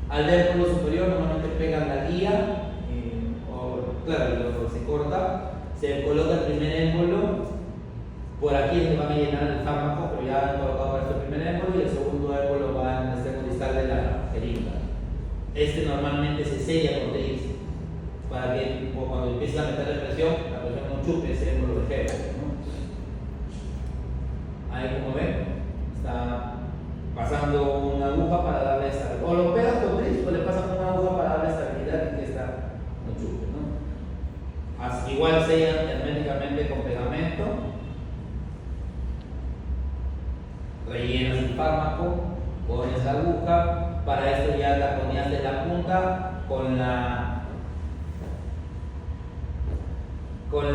Al émbolo superior normalmente pegan la guía, o claro, luego se corta, se coloca el primer émbolo. Por aquí es donde van a llenar el fármaco, pero ya han colocado el primer émbolo y el segundo émbolo va en el extremo distal de la jeringa. Este normalmente se sella con tris para que cuando empiece a meter la presión no chupe ese émbolo de gel, ¿no? Ahí, como ven, está pasando una aguja para darle estabilidad. O lo pegas con tris o le pasas una aguja para darle estabilidad y que esta no chupe, ¿no? Así, igual sellan herméticamente con pegamento. Rellenas el fármaco, pones la aguja, para esto ya taponeaste la punta con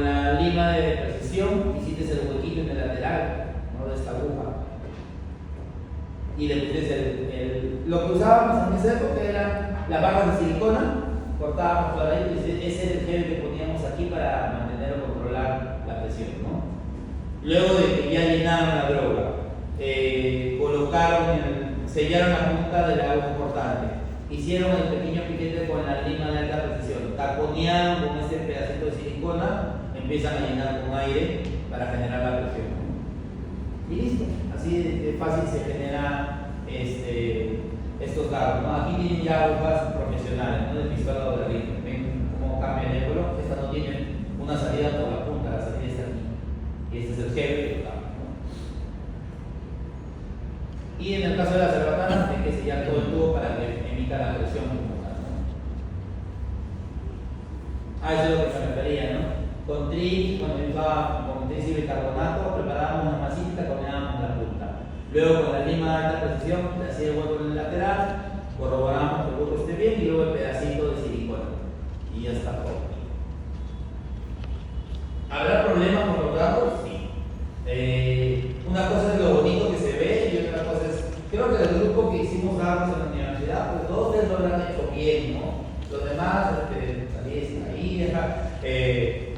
la lima de precisión, hiciste el huequito en el lateral, ¿no?, de esta aguja. Y le pusiste lo que usábamos en esa época eran las barras de silicona, cortábamos por ahí, ese es el gel que poníamos aquí para mantener o controlar la presión, ¿no? Luego de que ya llenaron la droga, sellaron la punta de la aguja cortante, hicieron el pequeño piquete con la lima de alta precisión, taponearon con este pedacito de silicona, empiezan a llenar con aire para generar la presión. Y listo, así de fácil se genera estos dardos, ¿no? Aquí tienen ya agujas profesionales, ¿no?, de pistola o de rifle. Ven cómo cambia el émbolo. Esta no tiene una salida por la punta, la salida está aquí. Y este es el gel que tocamos, ¿no? Y en el caso de las cerbatanas, hay que sellar todo el tubo para que emita la presión como tal, ¿no? Eso es lo que me refería, ¿no? Con tris, cuando iba con tris y bicarbonato, preparábamos una masita, poníamos la punta. Luego con la lima de alta precisión, le hacía el hueco en el lateral, corroboramos que el hueco esté bien y luego el pedacito de silicona. Y ya está todo. ¿Habrá problemas con los datos? Sí. Una cosa es lo bonito que se ve y otra cosa es, creo que el grupo que hicimos datos en la universidad, pues todos ustedes lo habrán hecho bien, ¿no? Los demás, salían ahí,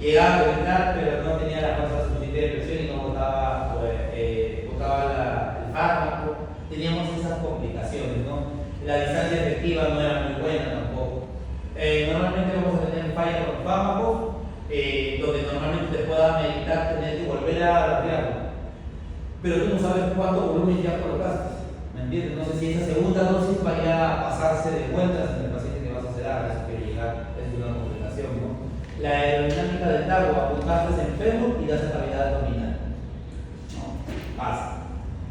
llegaban a entrar, pero no tenía la fuerza suficiente de presión y no botaba, el fármaco. Teníamos esas complicaciones, ¿no? La distancia efectiva no era muy buena tampoco. Normalmente vamos a tener falla con fármacos, donde normalmente te pueda meditar tener que volver a rapearlo. Pero tú no sabes cuánto volumen ya colocaste, ¿me entiendes? No sé si esa segunda dosis vaya a pasarse de vueltas en el paciente que vas a sedar, eso quiere llegar, es una complicación, ¿no? La aerodinámica del dardo, apuntaste en fémur y das en cavidad abdominal. No, pasa.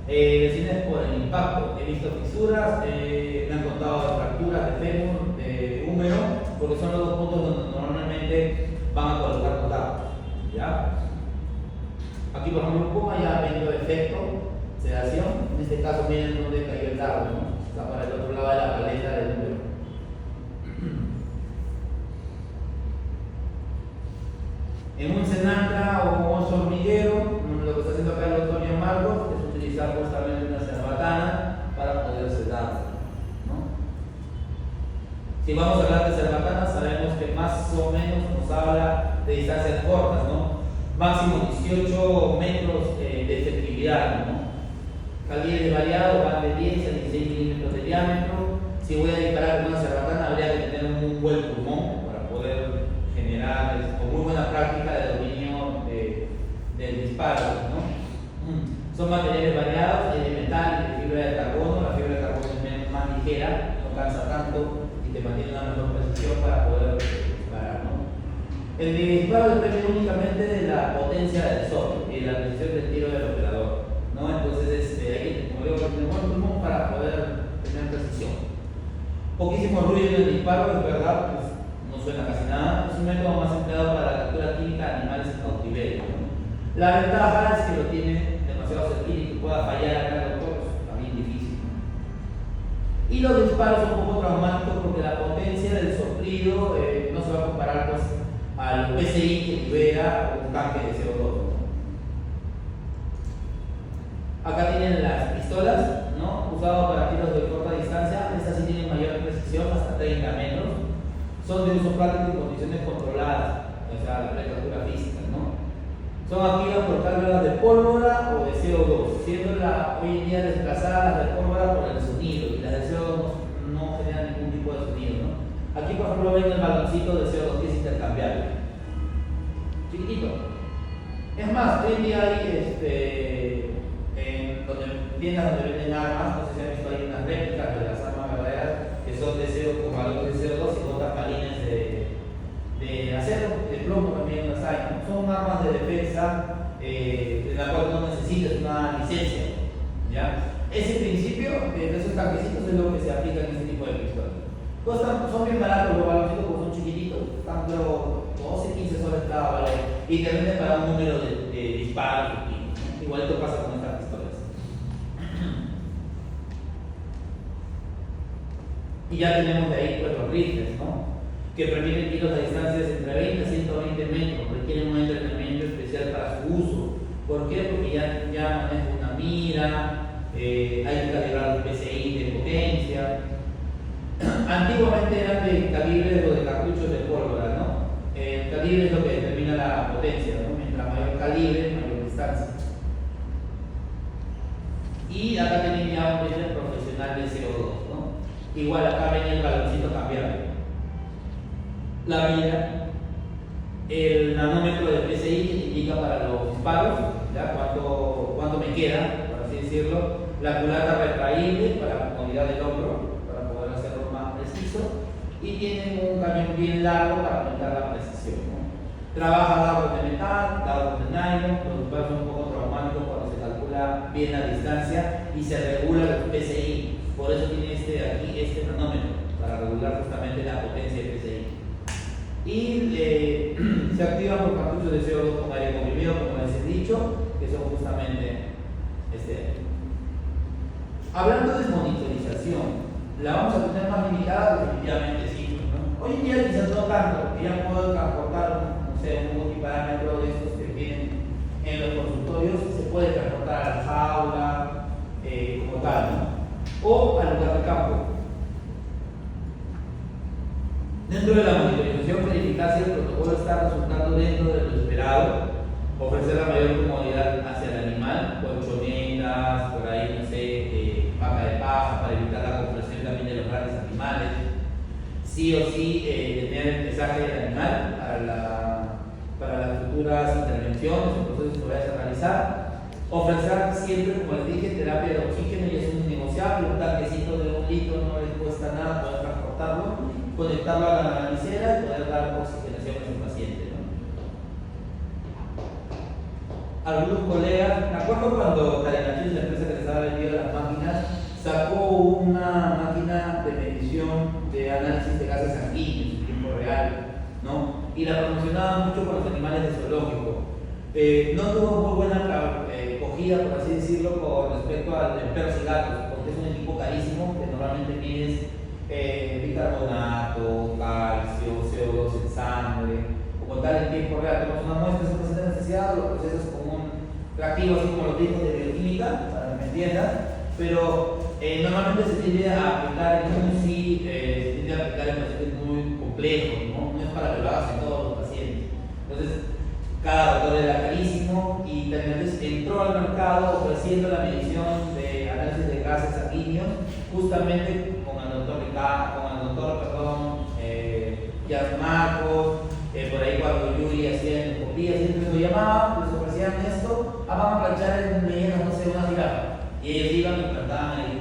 Lesiones por el impacto, he visto fisuras, me han contado de fracturas de fémur, de húmero, porque son los dos puntos donde normalmente van a colocar los dardos, ¿ya? Aquí, por ejemplo, un coma ya viendo efecto, sedación. En este caso, miren dónde cayó el dardo, ¿no? Está para el otro lado de la paleta del número. En un cenacra o un hormiguero, lo que está haciendo acá el doctor Marcos es utilizar justamente una cerbatana para poder sedar, ¿no? Si vamos a hablar de cerbatanas, sabemos que más o menos nos habla de distancias cortas, ¿no? Máximo 18 metros de efectividad, ¿no? Calibres variados van de 10 a 16 milímetros de diámetro. Si voy a disparar con una cerbatana, habría que tener un buen pulmón para poder generar, con muy buena práctica de dominio del disparo, ¿no? Son materiales variados, de metal y de fibra de carbono. La fibra de carbono es más ligera, no cansa tanto y te mantiene una mejor precisión para poder disparar, ¿no? El disparo depende únicamente de la potencia del sol y de la precisión del tiro del operador, ¿no? Entonces, como digo, tenemos pulmón para poder tener precisión. Poquísimo ruido en el disparo, es verdad, pues, no suena casi nada. Es un método más empleado para la captura química de animales en cautiverio, ¿no? La ventaja es que lo tiene demasiado cerquita y que pueda fallar acá en los ojos, también difícil, ¿no? Y los disparos son un poco traumáticos porque la potencia del soplido no se va a comparar pues, al PSI que libera un tanque de CO2, ¿no? Acá tienen las pistolas, ¿no? Usadas para tiros de corta distancia. Estas sí tienen mayor precisión, hasta 30 metros. Son de uso práctico en condiciones controladas, o sea, la temperatura física, ¿no? Son activas por cargas de pólvora o de CO2, siendo hoy en día desplazadas las de pólvora por el sonido y las de CO2 no generan ningún tipo de sonido, ¿no? Aquí, por ejemplo, ven el baloncito de CO2 que es intercambiable, chiquitito. Es más, hoy en día hay en tiendas donde venden armas, no sé si han visto ahí unas réplicas de las armas verdaderas que son de CO, con valores de CO2 y botas balines de acero, de plomo también las hay, ¿no? Son armas de defensa en la cual no necesitas una licencia, ¿ya? Ese principio de esos tanquecitos es lo que se aplica en este tipo de pistolas. Son bien baratos los baloncitos porque son chiquititos, están pero 12, 15 soles cada valor y te venden para un número de disparos, ¿no? Igualito pasa con estas pistolas. Y ya tenemos de ahí pues los rifles, ¿no? Que permiten tiros a distancias entre 20 a 120 metros, requieren un entrenamiento especial para su uso. ¿Por qué? Porque ya maneja una mira, hay que calibrar el PSI de potencia. Antiguamente eran de calibre o de cartuchos de pólvora, ¿no? El calibre es lo que determina la potencia, ¿no? Mientras mayor calibre, mayor distancia. Y acá tienen ya un rifle profesional de CO2, ¿no? Igual acá venía el baloncito cambiable. La mira, el nanómetro de PSI que te indica para los disparos, ¿ya? Cuánto me queda, por así decirlo. La culata retraíble para la comodidad del hombro, para poder hacerlo más preciso. Y tienen un cañón bien largo para aumentar la precisión, ¿no? Trabaja dados de metal, dados de nylon. Los disparos son un poco traumáticos cuando se calcula bien la distancia y se regula el PSI. Por eso tiene este nanómetro, para regular justamente la potencia del PSI. Y se activan por cartuchos de CO2 con aire comprimido, como les he dicho, que son justamente Hablando de monitorización, ¿la vamos a tener más limitada? Definitivamente sí, ¿no? Hoy en día quizás no tanto, porque ya puedo transportar un multiparámetro de estos que tienen en los consultorios, se puede transportar a la jaula, como tal, ¿no? O al lugar de campo. Dentro de la monitorización, verificar si el protocolo está resultando dentro de lo esperado, ofrecer la mayor comodidad hacia el animal, colchonetas, por ahí, no sé, vaca de paja, para evitar la compresión también de los grandes animales. Sí o sí, tener el pesaje del animal para las futuras intervenciones o procesos que vayas a realizar. Ofrecer siempre, como les dije, terapia de oxígeno y es un innegociable, un tanquecito de 1 litro no les cuesta nada poder transportarlo, conectarlo a la navicera y poder dar oxigenación a su paciente, ¿no? Algunos colegas, me acuerdo cuando Tarenachis, la empresa que les estaba vendiendo las máquinas, sacó una máquina de medición de análisis de gases sanguíneos en tiempo real, ¿no? Y la promocionaba mucho con los animales de zoológico. No tuvo muy buena acogida, por así decirlo, con respecto a perros y gatos, porque es un equipo carísimo que normalmente pides bicarbonato, calcio, CO2 en sangre, como tal en tiempo real. Tenemos una muestra de esa necesidad, lo procesas como un reactivo, así como los discos de bioquímica, para que me entiendan, pero normalmente se tiende a aplicar en UCI, se tiende a aplicar en pacientes muy complejos, ¿no? No es para que lo hagas en todos los pacientes. Entonces, cada doctor era carísimo y Tarenachis entró al mercado ofreciendo la medición de análisis de gases sanguíneos justamente con el doctor Jan Marcos, por ahí cuando Yuri hacía endoscopía, siempre lo llamaban, les ofrecían esto, vamos a planchar en rellenos, no sé, Y ellos iban y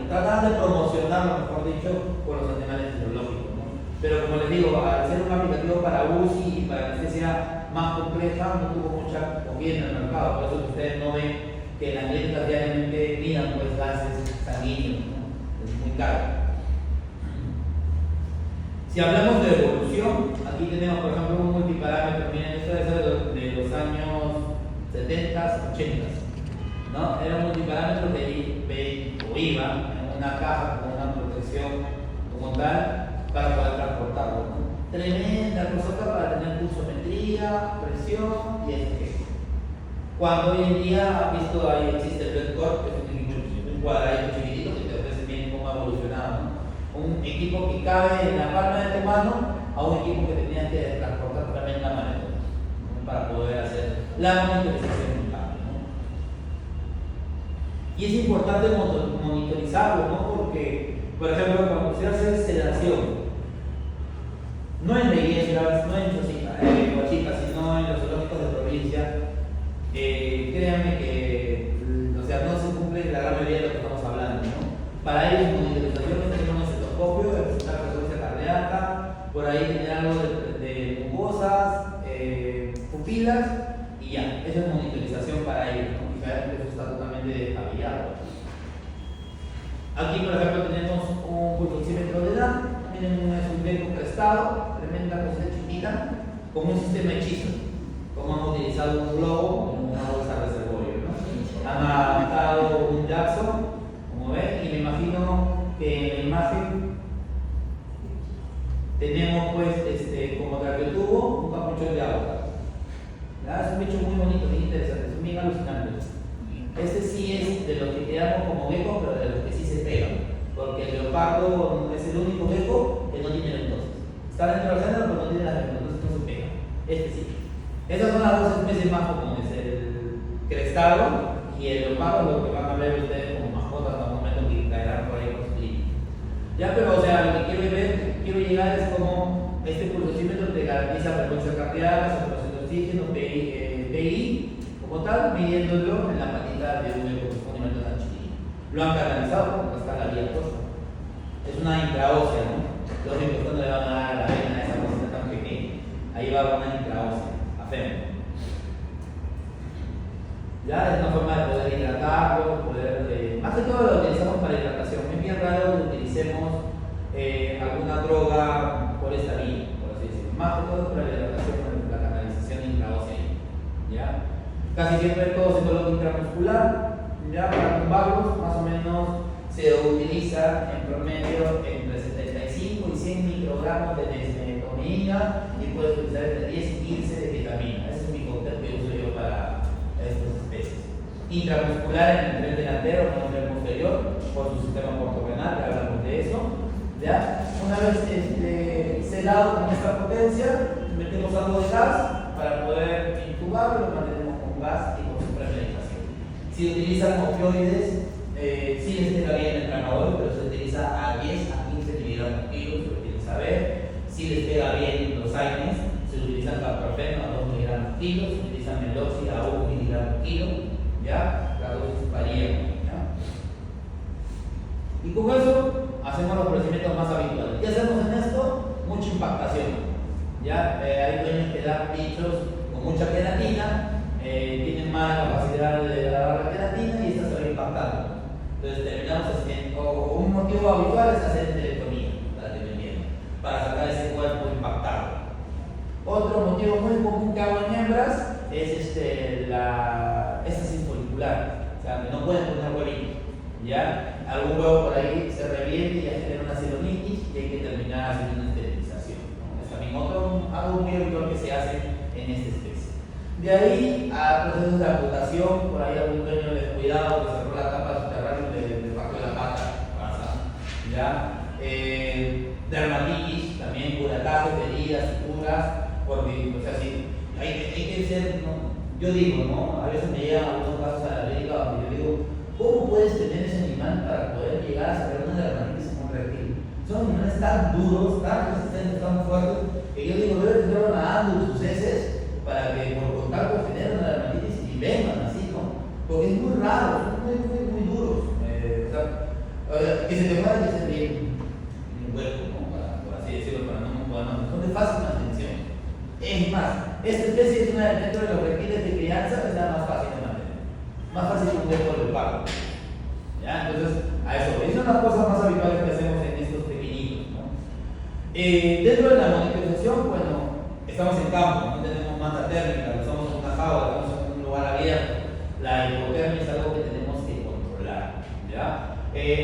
trataban de promocionarlo, mejor dicho, con los animales zoológicos, ¿no? Pero como les digo, al ser un aplicativo para UCI y para anestesia más compleja, no tuvo mucha acogida en el mercado. Por eso ustedes no ven que las clínicas diariamente miran pues gases sanguíneos, ¿no? Es muy caro. Si hablamos de evolución, aquí tenemos por ejemplo un multiparámetro, miren, esto es de los años 70, 80, ¿no? Era un multiparámetro que iba en una caja con una protección como tal para poder transportarlo, ¿no? Tremenda cosa para tener pulsometría, presión y eje. Cuando hoy en día, visto ahí existe el RedCorp, que es un cuadradito chiquitito que te ofrece bien cómo ha evolucionado, ¿no? Un equipo que cabe en la palma de tu mano a un equipo que tenías que transportar tremenda manera, ¿no? Para poder hacer la monitorización del cambio, ¿no? Y es importante monitorizarlo, ¿no? Porque, por ejemplo, cuando se hace sedación, no en bellezas, no en Huachica, sino en los zoológicos de provincia, créanme que, o sea, no se cumple la gran mayoría de lo que estamos hablando, ¿no? Para ellos, monitorización es tener un estetoscopio, escuchar la frecuencia cardíaca, por ahí tener algo de mucosas, pupilas y ya. Esa es monitorización para ellos, ¿no? Y sabemos que eso está totalmente descabellado. Aquí, por ejemplo, tenemos un pulsómetro de edad. Miren, es un gecko crestado, tremenda cosita chiquita, con un sistema hechizo. Como han utilizado un globo en una bolsa de reservorio, ¿no? Han adaptado un Jackson, como ven, y me imagino que en la imagen tenemos pues como traqueotubo un capuchón de agua. ¿Ya? Es un bicho muy bonito, muy interesante, es bien alucinante. Este sí es de los que quedamos como gecko, pero de los que sí se pegan. Porque el leopardo es el único gecko que no tiene ventosas. Está dentro del centro, pero no tiene las ventosas, entonces no se pega. Este sí. Esas son las dos especies más comunes, el crestado y el leopardo, lo que van a ver ustedes como mascotas en algún momento que caerán por ahí por su clínica. Ya, pero o sea, lo que quiero llegar es como este pulsómetro te garantiza frecuencia cardíaca, saturación de oxígeno, PI, como tal, midiéndolo en la patita de un nivel tan chiquito. Lo han canalizado porque está la vía costa. Es una intraósea, ¿no? Lógico, esto no le van a dar la vena a esa cosita tan pequeña. Ahí va una intraósea, a FEM. Ya es una forma de poder hidratarlo, más que todo lo utilizamos para hidratación. Es bien raro que utilicemos alguna droga por esta vía, por así decirlo. Más que todo para la hidratación, la canalización intraósea. ¿Ya? Casi siempre todo se coloca intramuscular. Ya para tumbarlos, más o menos se utiliza en promedio entre 75 y 100 microgramos de desmetonina y puedes utilizar entre 10 y 15 de ketamina. Ese es mi cóctel que uso yo para estas especies. Intramuscular en el tren delantero, no en el tren posterior, por su sistema portorrenal, que hablamos de eso. ¿Ya? Una vez selado con esta potencia, metemos algo de gas para poder intubarlo, lo mantenemos con gas y con su premeditación. Si utilizan opioides, sí les pega bien el tramador, pero se utiliza a 10 a 15 miligramos por kilo, se utiliza B. Si les pega bien los AINES, se utilizan caprofeno a 2 miligramos por kilo, se utilizan meloxi a 1 miligramo por kilo, ¿ya? Las dosis varían, ¿ya? Y con eso hacemos los procedimientos más habituales. ¿Qué hacemos en esto? Mucha impactación, ¿ya? Hay dueños que dan bichos con mucha queratina, tienen mala capacidad de agarrar la queratina y esta se va impactando. Entonces terminamos haciendo, un motivo habitual es hacer esterectomía, para que me entiendan, para sacar ese cuerpo impactado. Otro motivo muy común que hago en hembras es esta folicular, o sea, que no pueden poner huevitos, ¿ya? Algún huevo por ahí se reviente y ya genera una celonitis y hay que terminar haciendo una esterilización, ¿no? Es también algo muy habitual que se hace en esta especie. De ahí a procesos de amputación, por ahí algún dueño descuidado que cerró la tapa subterránea debajo de la pata, pasa, ¿ya? Dermatitis, también curatajes, heridas, suturas, porque, o sea, sí, hay que ser, ¿no? Yo digo, ¿no? A veces me llegan algunos casos a la médica donde yo digo, ¿cómo puedes tener ese animal para poder llegar a sacar una dermatitis en un reptil? Son animales tan duros, tan resistentes, tan fuertes, que yo digo, deben estar nadando en sus heces para que por contacto generen una dermatitis y vengan así, ¿no? Porque es muy raro, son muy duros. que se te muera que se te un hueco, ¿no? Por así decirlo, para no son de fácil mantención. Es más, esta especie es una dentro de los reptiles de crianza, es la más fácil de mantener. Más fácil que un hueco de leopardo. ¿Ya? Entonces, a eso. Esas son las cosas más habituales que hacemos en estos pequeñitos, ¿no? Dentro de la monitorización, bueno, estamos en campo, no tenemos manta térmica, estamos en una jaula, estamos en un lugar abierto. La hipotermia es algo que tenemos que controlar, ¿ya?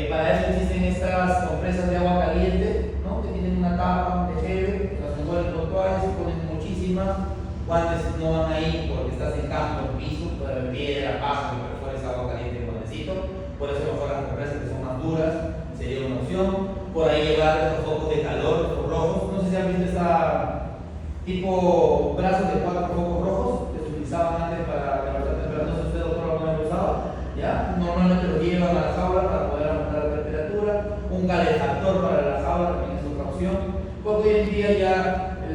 Para eso existen estas compresas de agua caliente, ¿no? Que tienen una tapa, un tejero, las envuelven con toallas, se ponen muchísimas. Guantes no van ahí porque estás en campo, en piso, piedra, paja, que perfores agua caliente con guantecito. Por eso mejor las compresas que son más duras, sería una opción. Por ahí llevar estos focos de calor, estos rojos. No sé si han visto esta tipo brazos de 4 focos rojos que se utilizaban antes para levantar temperatura. No sé si usted, doctor, alguna vez lo usaba. ¿Ya? Normalmente lo llevan a la jaula para poder aumentar la temperatura. Un calefactor para la jaula también es otra opción. Porque hoy en día ya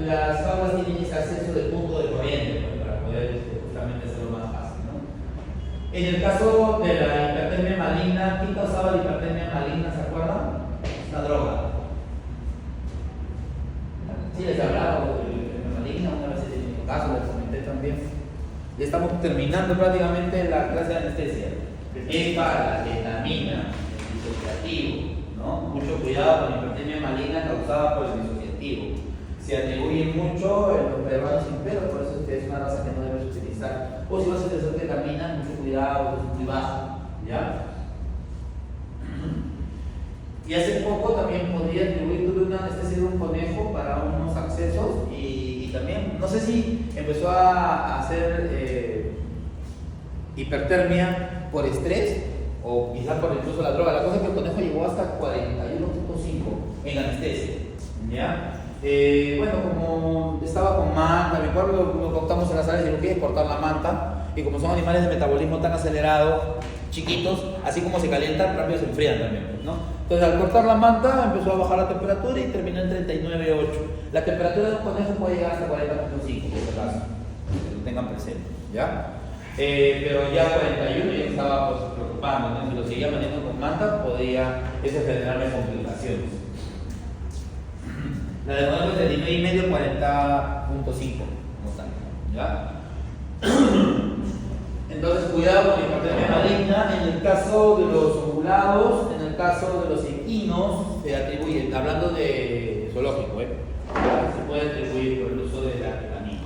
las jaulas tienen ese acceso de punto de corriente, pues, para poder justamente hacerlo más fácil, ¿no? En el caso de la hipertermia maligna, ¿quién causaba la hipertermia maligna? ¿Se acuerdan? Una droga. Sí, les he hablado de la hipertermia maligna, una vez en mi caso les comenté también. Ya estamos terminando prácticamente la clase de anestesia. Es para la ketamina, el disociativo, ¿no? Mucho cuidado con la hipertermia maligna causada por el disociativo. Se atribuye mucho en los peruanos imperos, por eso es una raza que no debes utilizar. O si vas a utilizar ketamina, mucho cuidado, es muy bajo, ¿ya? Y hace poco también podría atribuir, tuve una anestesia de un conejo para unos accesos y también, no sé si empezó a hacer hipertermia por estrés o quizás por incluso la droga. La cosa es que el conejo llegó hasta 41.5 en anestesia, ¿ya? Bueno, como estaba con manta, me acuerdo, lo cortamos en la sala de cirugía y cortar la manta, y como son animales de metabolismo tan acelerado, chiquitos, así como se calientan, rápido se enfrían también, pues, ¿no? Entonces al cortar la manta empezó a bajar la temperatura y terminó en 39.8. La temperatura de un conejo puede llegar hasta 40.5, por si acaso, que lo tengan presente, ¿ya? Pero ya 41 ya estaba pues, preocupando, ¿no? Si lo seguía manteniendo con manta, podía eso generarme complicaciones. La de modelo es de 39.5, 40.5, como tal, ¿ya? Entonces, cuidado con la hipertermia maligna. En el caso de los ovulados, en el caso de los equinos, se atribuye, hablando de zoológico, se puede atribuir por el uso de la ketamina.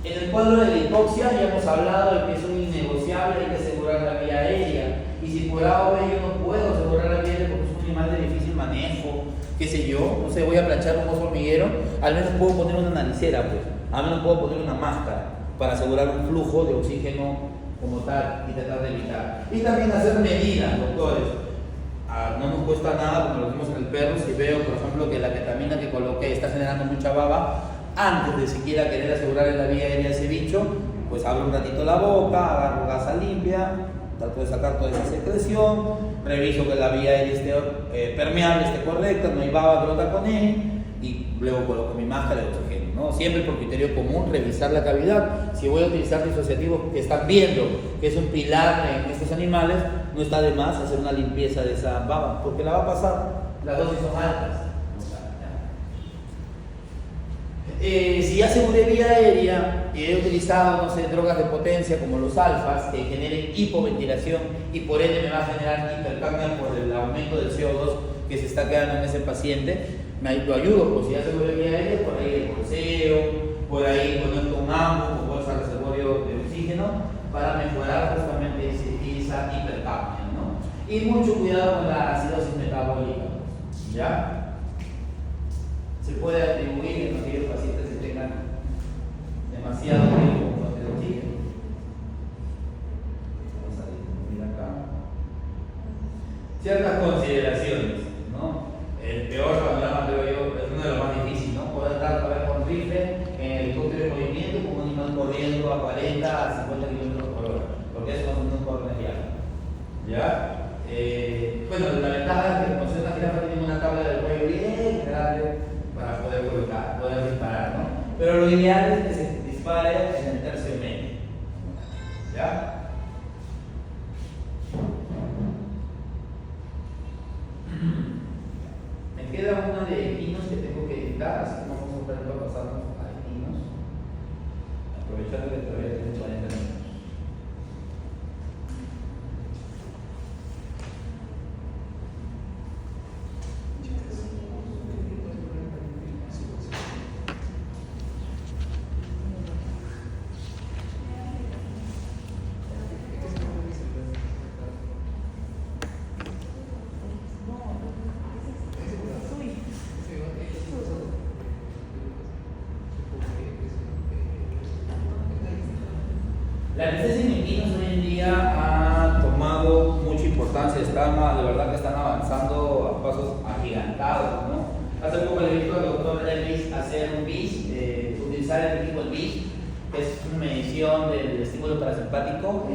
En el cuadro de la hipoxia ya hemos hablado de que es un innegociable, hay que asegurar la vía aérea. Y si por A o B yo no puedo asegurar la vía aérea porque es un animal de difícil manejo, qué sé yo, no sé, voy a planchar un oso hormiguero, al menos puedo poner una naricera, pues, al menos puedo poner una máscara para asegurar un flujo de oxígeno como tal y tratar de evitar. Y también hacer medidas, doctores. No nos cuesta nada, como lo vimos en el perro, si veo, por ejemplo, que la ketamina que coloqué está generando mucha baba, antes de siquiera querer asegurar la vía aérea a ese bicho, pues abro un ratito la boca, agarro gasa limpia, trato de sacar toda esa secreción, reviso que la vía aérea esté permeable, esté correcta, no hay baba que brota con él, y luego coloco mi máscara de oxígeno, ¿no? Siempre por criterio común, revisar la cavidad. Si voy a utilizar disociativos que están viendo que es un pilar en estos animales, no está de más hacer una limpieza de esa baba, porque la va a pasar, las dosis son altas. Si ya aseguré vía aérea y he utilizado, no sé, drogas de potencia como los alfas que generen hipoventilación y por ende me va a generar hipercapnia por el aumento del CO2 que se está quedando en ese paciente, lo ayudo, pues si ya aseguré vía aérea, por ahí el bolseo, por ahí conecto un AMBU o bolsa reservorio de oxígeno para mejorar justamente esa hipercapnia, ¿no? Y mucho cuidado con la acidosis metabólica, ¿ya? Se puede atribuir en aquellos pacientes que tengan demasiado riesgo de oxígeno. Vamos a disminuir acá. Ciertas consideraciones, ¿no? El peor panorama, creo yo, es uno de los más difíciles, ¿no? Poder dar con rifle en el helicóptero de movimiento como un animal corriendo a 40 a 50 km por hora, porque eso no corre real. ¿Ya? Bueno, la ventaja es que con cierta jirafa tienen una tabla del cuello bien grande para poder colocar, poder disparar, ¿no? Pero lo ideal es que se dispare en el tercio medio. ¿Ya? queda una de equinos que tengo que editar, así que vamos a pasarnos a equinos. Aprovechando que todavía tenemos 40 minutos. La licencia en equinos hoy en día ha tomado mucha importancia, de verdad que están avanzando a pasos agigantados, ¿no? Hace poco le he visto al doctor Elvis hacer un BIS, utilizar el equipo del BIS, que es una medición del estímulo parasimpático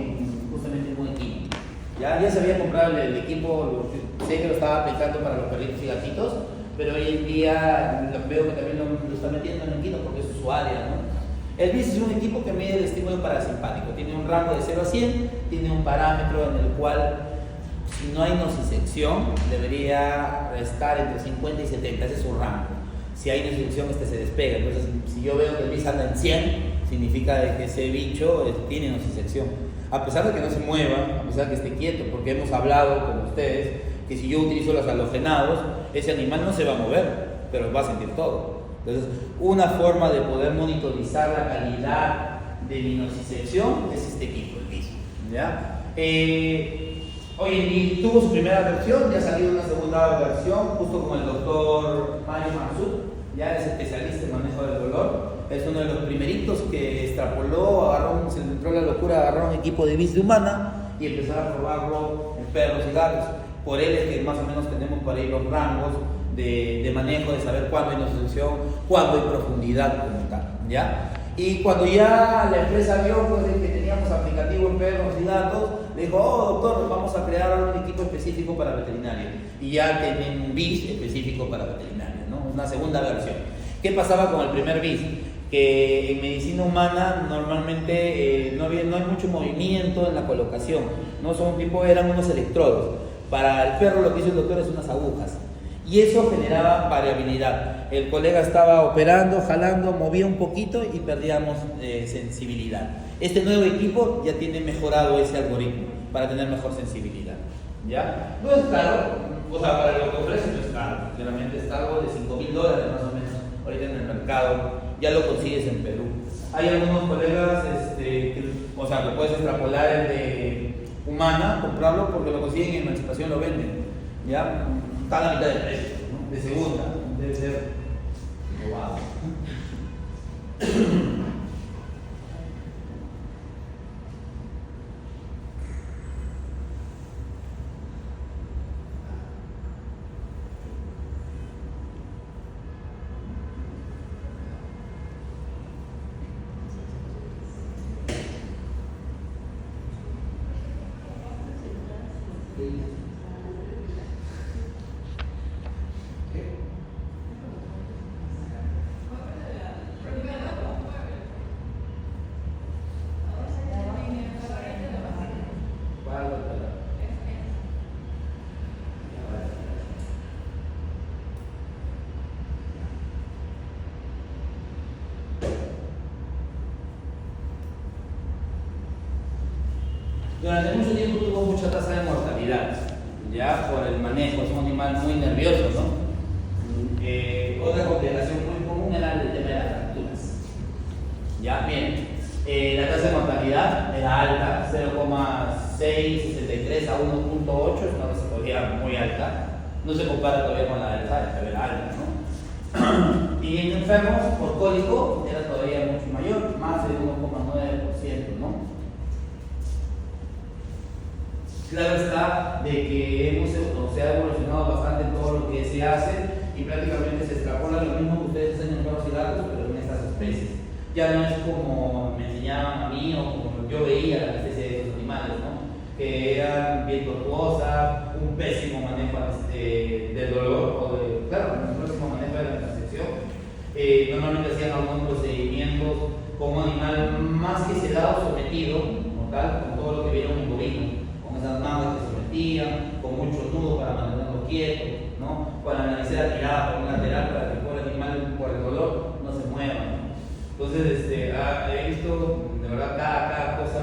justamente en un equino. Ya se había comprado el equipo, sé que lo estaba aplicando para los perritos y gatitos, pero hoy en día veo que también lo está metiendo en el equino porque es su área, ¿no? El BIS es un equipo que mide el estímulo parasimpático, tiene un rango de 0 a 100, tiene un parámetro en el cual, si no hay nocicepción, debería estar entre 50 y 70, ese es su rango. Si hay nocicepción, se despega. Entonces, si yo veo que el BIS anda en 100, significa que ese bicho tiene nocicepción. A pesar de que no se mueva, a pesar de que esté quieto, porque hemos hablado con ustedes que si yo utilizo los halogenados, ese animal no se va a mover, pero va a sentir todo. Entonces, una forma de poder monitorizar la calidad de mi nocicepción es este equipo, el BIS, ¿ya? Hoy en día tuvo su primera versión, ya ha salido una segunda versión, justo con el doctor Mario Mansur, ya es especialista en manejo del dolor. Es uno de los primeritos que extrapoló, se le entró la locura, agarró un equipo de BIS de humana y empezó a probarlo en perros y gatos. Por él es que más o menos tenemos por ahí los rangos de manejo, de saber cuándo hay nocicepción, cuándo hay profundidad como tal, ¿ya? Y cuando ya la empresa vio pues, que teníamos aplicativo en perros y gatos, le dijo, doctor, vamos a crear un equipo específico para veterinaria. Y ya tienen un BIS específico para veterinaria, ¿no? Una segunda versión. ¿Qué pasaba con el primer BIS? Que en medicina humana normalmente no hay mucho movimiento en la colocación, ¿no? Eran unos electrodos. Para el perro lo que hizo el doctor es unas agujas. Y eso generaba variabilidad. El colega estaba operando, jalando, movía un poquito y perdíamos sensibilidad. Este nuevo equipo ya tiene mejorado ese algoritmo para tener mejor sensibilidad, ¿ya? No es caro, o sea, para lo que ofrece no es caro. Generalmente está algo de $5,000 más o menos ahorita en el mercado. Ya lo consigues en Perú. Hay algunos colegas, que puedes extrapolar el de humana, comprarlo porque lo consiguen en Emancipación, lo venden, ¿ya? Está a la mitad de precio, ¿no? De segunda, debe ser robado. Durante mucho tiempo tuvo mucha tasa de mortalidad, ya por el manejo, es un animal muy nervioso, ¿no? Otra complicación muy común era el tema de las fracturas. Ya, bien, la tasa de mortalidad era alta, 0,663 a 1,8, es una tasa todavía muy alta, no se compara todavía con la del SARS, pero era alta, ¿no? Y en enfermos por cólico era todavía mucho mayor, más de 1,9%, ¿no? Claro está de que se ha evolucionado bastante en todo lo que se hace y prácticamente se extrapola lo mismo que ustedes enseñan en perros y gatos, pero en estas especies. Ya no es como me enseñaban a mí o como yo veía la especie de esos animales, ¿no? Que eran bien tortuosas, un pésimo manejo del dolor un pésimo manejo de la transección. Normalmente hacían algunos procedimientos con un animal más que sedado, sometido, como tal, con todo lo que vieron en bovino. Esas mangas que se metían, con muchos nudos para mantenerlo quieto, ¿no? con la manicera tirada por un lateral para que el pobre animal por el dolor no se mueva, ¿no? Entonces, he visto de verdad cada cosa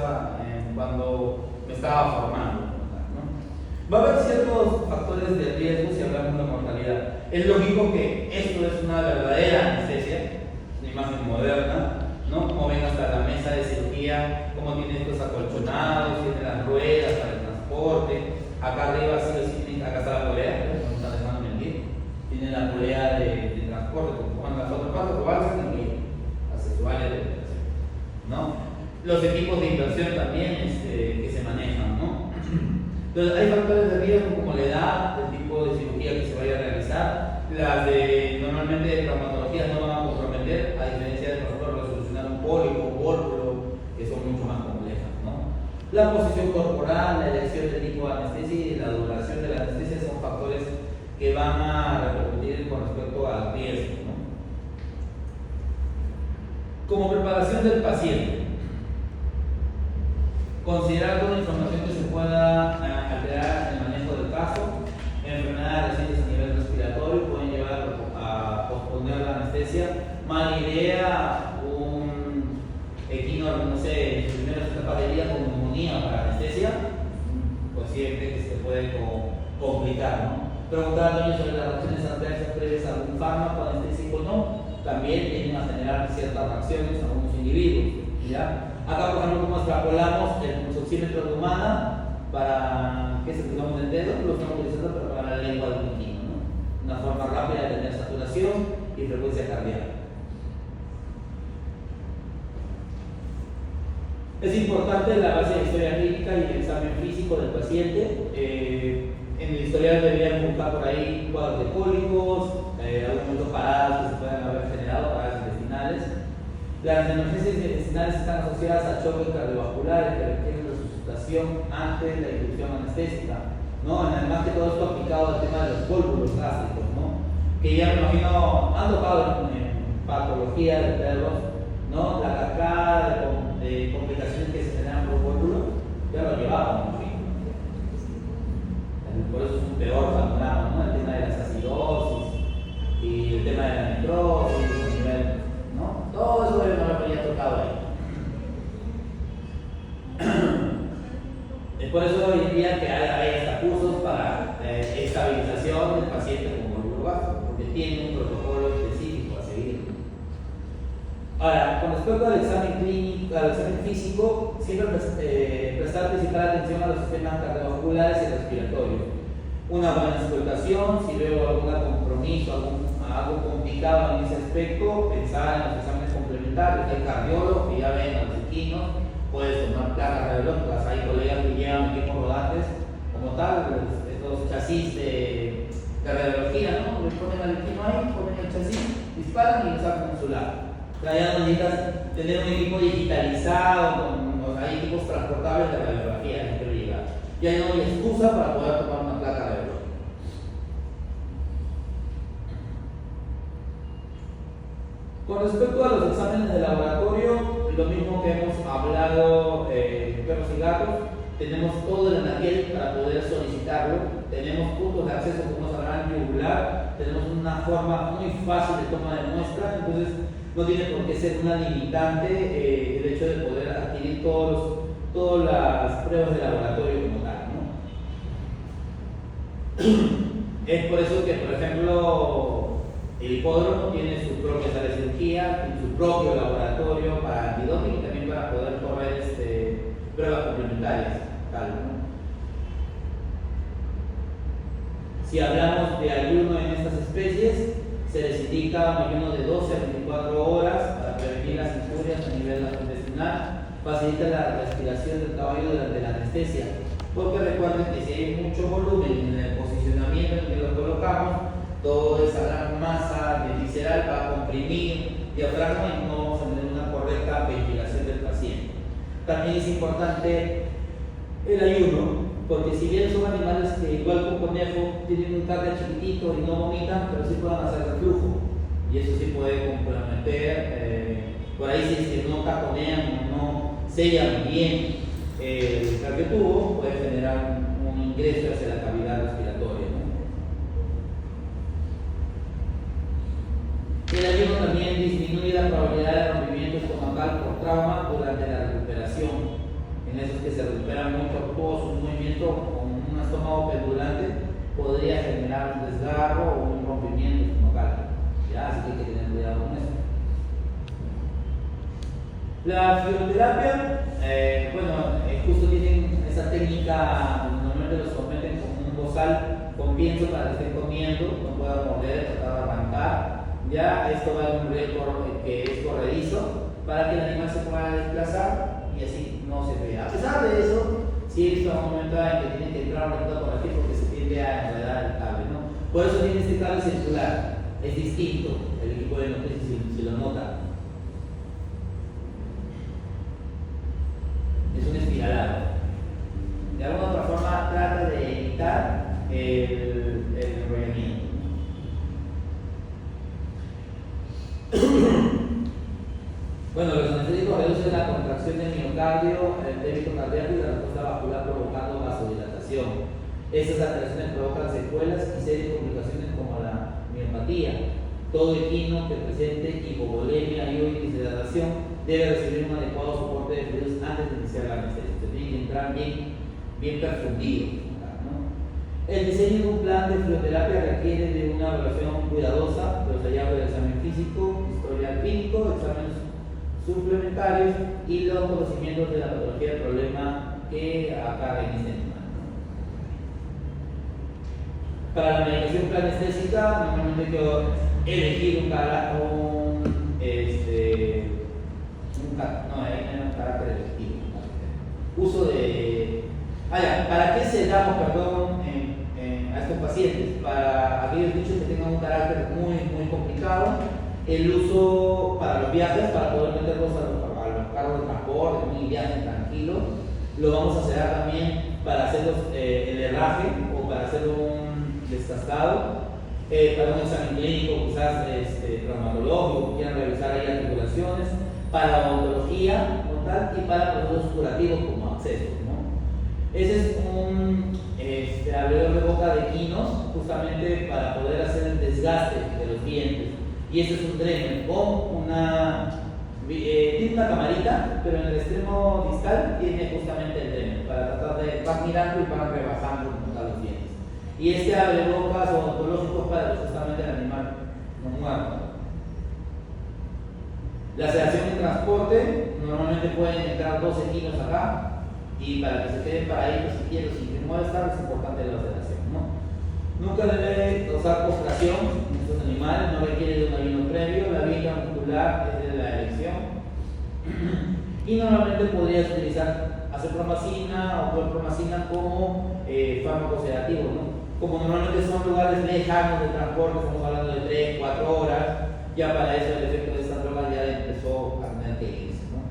cuando me estaba formando, ¿no? Va a haber ciertos factores de riesgo si hablamos de mortalidad. Es lógico que esto es una verdadera anestesia, una imagen moderna, ¿no? Como ven hasta la mesa de cirugía, cómo tiene estos acolchonados, tiene las ruedas para el transporte. Acá arriba sí o sí tiene, acá está la polea, no me está dejando mentir. Tiene la polea de transporte, como van las otras partes, igual se incluyen accesorios de operación, ¿no? Los equipos de inversión también que se manejan, ¿no? Entonces hay factores de riesgo como la edad, el tipo de cirugía que se vaya a realizar, las de normalmente traumatologías no van a comprometer, a diferencia de por ejemplo resolucionar un pólipo, un vólvulo, que son mucho más complejas, ¿no? La posición corporal, la elección del tipo de anestesia y la duración de la anestesia son factores que van a repercutir con respecto al riesgo, ¿no? Como preparación del paciente, considerar toda la información que se pueda alterar en el manejo del caso. Enfermedades recientes a nivel respiratorio pueden llevar a posponer la anestesia. Mala idea, un equino, no sé, en sus primeras etapas de vida con neumonía para anestesia, pues siempre que se puede complicar, ¿no? Preguntar al niño sobre las reacciones adversas previas a algún fármaco anestésico o no, también tienden a generar ciertas reacciones a algunos individuos, ¿ya? Acá, por ejemplo, como extrapolamos el pulsoxímetro de humana para que se pongamos el dedo, lo estamos utilizando para la lengua del niño, ¿no? Una forma rápida de tener saturación y frecuencia cardíaca. Es importante la base de historia clínica y el examen físico del paciente. En el historial deberían buscar por ahí cuadros de cólicos, algunos paradas que se puedan haber generado, paradas intestinales. Las emergencias intestinales están asociadas a choques cardiovasculares que requieren resucitación antes de la inducción anestésica, ¿no? Además que todo esto aplicado al tema de los cálculos gástricos, ¿no? Que ya me imagino han tocado en patología de perros, ¿no? La cascada de complicaciones que se generan por cálculo, ya lo llevaban, ¿no? Por eso es un peor panorama, ¿no? El tema de las acidosis y el tema de la necrosis, el nivel, ¿no? Todo eso debe no lo había tocado ahí. Es por eso hoy en día que hay hasta cursos para estabilización del paciente con cálculo gástrico, porque tiene un protocolo específico a seguir. Ahora, con respecto al examen clínico, al examen físico, siempre prestar principal atención a los sistemas cardiovasculares y respiratorios. Una buena auscultación, si veo algún compromiso, algo complicado en ese aspecto, pensar en los exámenes complementarios. El cardiólogo, que ya ven a los equinos, puedes tomar placas radiológicas. Hay colegas que llevan equipos rodantes, como tal, estos chasis de radiología, ¿no? Le ponen al equino ahí, ponen el chasis, disparan y lo sacan en su lado. Ya no necesitas tener un equipo digitalizado, hay equipos transportables de radiografía, quiero llegar. Ya no hay excusa para poder tomar una placa radiológica. Con respecto a los exámenes de laboratorio, lo mismo que hemos hablado perros y gatos, tenemos todo el anaquel para poder solicitarlo, tenemos puntos de acceso, como sabrán, yugular, tenemos una forma muy fácil de toma de muestra, entonces no tiene por qué ser una limitante el hecho de poder adquirir todas las pruebas de laboratorio como tal, ¿no? Es por eso que, por ejemplo, el hipódromo tiene su propia sala de cirugía, tiene su propio laboratorio para antidoping y también para poder correr pruebas complementarias, tal, ¿no? Si hablamos de ayuno en estas especies, se les indica un ayuno de 12 a 24 horas para prevenir las injurias a nivel gastrointestinal, facilita la respiración del caballo durante la anestesia, porque recuerden que si hay mucho volumen en el posicionamiento en que lo colocamos, toda esa gran masa visceral va a comprimir diafragma y no vamos a tener una correcta ventilación del paciente. También es importante el ayuno, porque si bien son animales que igual que un conejo tienen un cardio chiquitito y no vomitan, pero sí pueden hacer reflujo, y eso sí puede comprometer, por ahí si es que no taconean o no sellan bien el cardiotubo, puede generar un ingreso hacia la cavidad respiratoria, ¿no? El ayuno también disminuye la probabilidad de rompimiento estomacal por trauma durante la recuperación. En esos que se recuperan muy tortuosos, un movimiento con un estómago pendulante podría generar un desgarro o un rompimiento estomacal. ¿Ya? Así que hay que tener cuidado con eso. La fisioterapia, justo tienen esa técnica, normalmente los someten con un bozal con pienso para que estén comiendo, no puedan morder, tratar de arrancar. Ya, esto va a un récord que es corredizo para que el animal se pueda desplazar y así no se vea. A pesar de eso, sí he visto un momento en que tienen que entrar orientado por aquí porque se tiende a enredar el cable, ¿no? Por eso tiene este cable circular, es distinto, el equipo de noticias si lo nota. Es un espiralado. De alguna otra forma trata de evitar el enrollamiento. Bueno, los anestésicos reducen la contracción del miocardio, el débito cardíaco y la respuesta vascular provocando vasodilatación. Estas alteraciones provocan secuelas y serias complicaciones como la miopatía. Todo equino que presente hipovolemia y o deshidratación debe recibir un adecuado soporte de fluidos antes de iniciar la anestesia. Se tiene que entrar bien perfundido, ¿no? El diseño de un plan de fisioterapia requiere de una evaluación cuidadosa de los hallazgos del examen físico, historial clínico, exámenes suplementarios y los conocimientos de la patología del problema que acarrea en este animal. Para la medicación planestésica, normalmente hay que elegir un carácter electivo. Uso de. ¿Para qué se damos, a estos pacientes? Para aquellos bichos que tengan un carácter muy complicado, el uso para los viajes, para poder meterlos a los carros de transporte, un viaje tranquilo. Lo vamos a hacer también para hacer el herraje o para hacer un descascado, para un examen clínico, quizás traumatológico, quieran revisar ahí articulaciones, para odontología y para procesos curativos como accesos, ¿no? Ese es un abridor de boca de equinos, justamente para poder hacer el desgaste de los dientes. Y ese es un Dremel con tiene una camarita, pero en el extremo distal tiene justamente el Dremel para tratar de vas mirando y van rebasando los dientes. Y este abrebocas odontológico para justamente el animal no muerto. La sedación en transporte, normalmente pueden entrar 12 kilos acá y para que se queden paraditos y quietos sin que muestra es importante la sedación, ¿no? Nunca debe usar postración en estos animales, no requiere de un ayuno previo, la vía muscular es de la elección. Y normalmente podrías utilizar acepromacina o clorpromacina como fármaco sedativo, ¿no? Como normalmente son lugares lejanos de transporte, estamos hablando de 3, 4 horas, ya para eso el efecto de esta droga ya empezó a tener que irse, ¿no?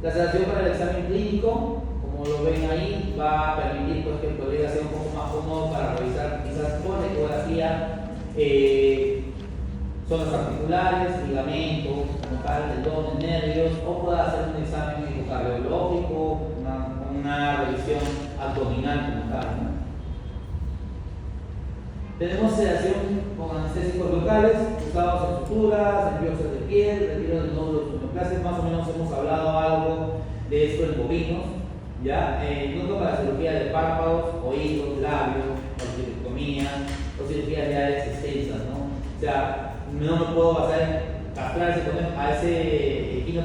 La sedación para el examen clínico, como lo ven ahí, va a permitir pues, que el colega sea un poco más cómodo para revisar quizás con ecografía zonas articulares, ligamentos, como tal, tendones, nervios, o pueda hacer un examen ecocardiológico, una revisión abdominal como tal, ¿no? Tenemos sedación con anestésicos locales, usados en suturas, en biopsias de piel, retiro de nódulos neoplásicos, más o menos hemos hablado algo de esto en bovinos, ¿ya? Incluso para cirugía de párpados, oídos, labios, osterectomía, o cirugías ya extensas, ¿no? O sea, no me puedo basar en castrar a ese equino,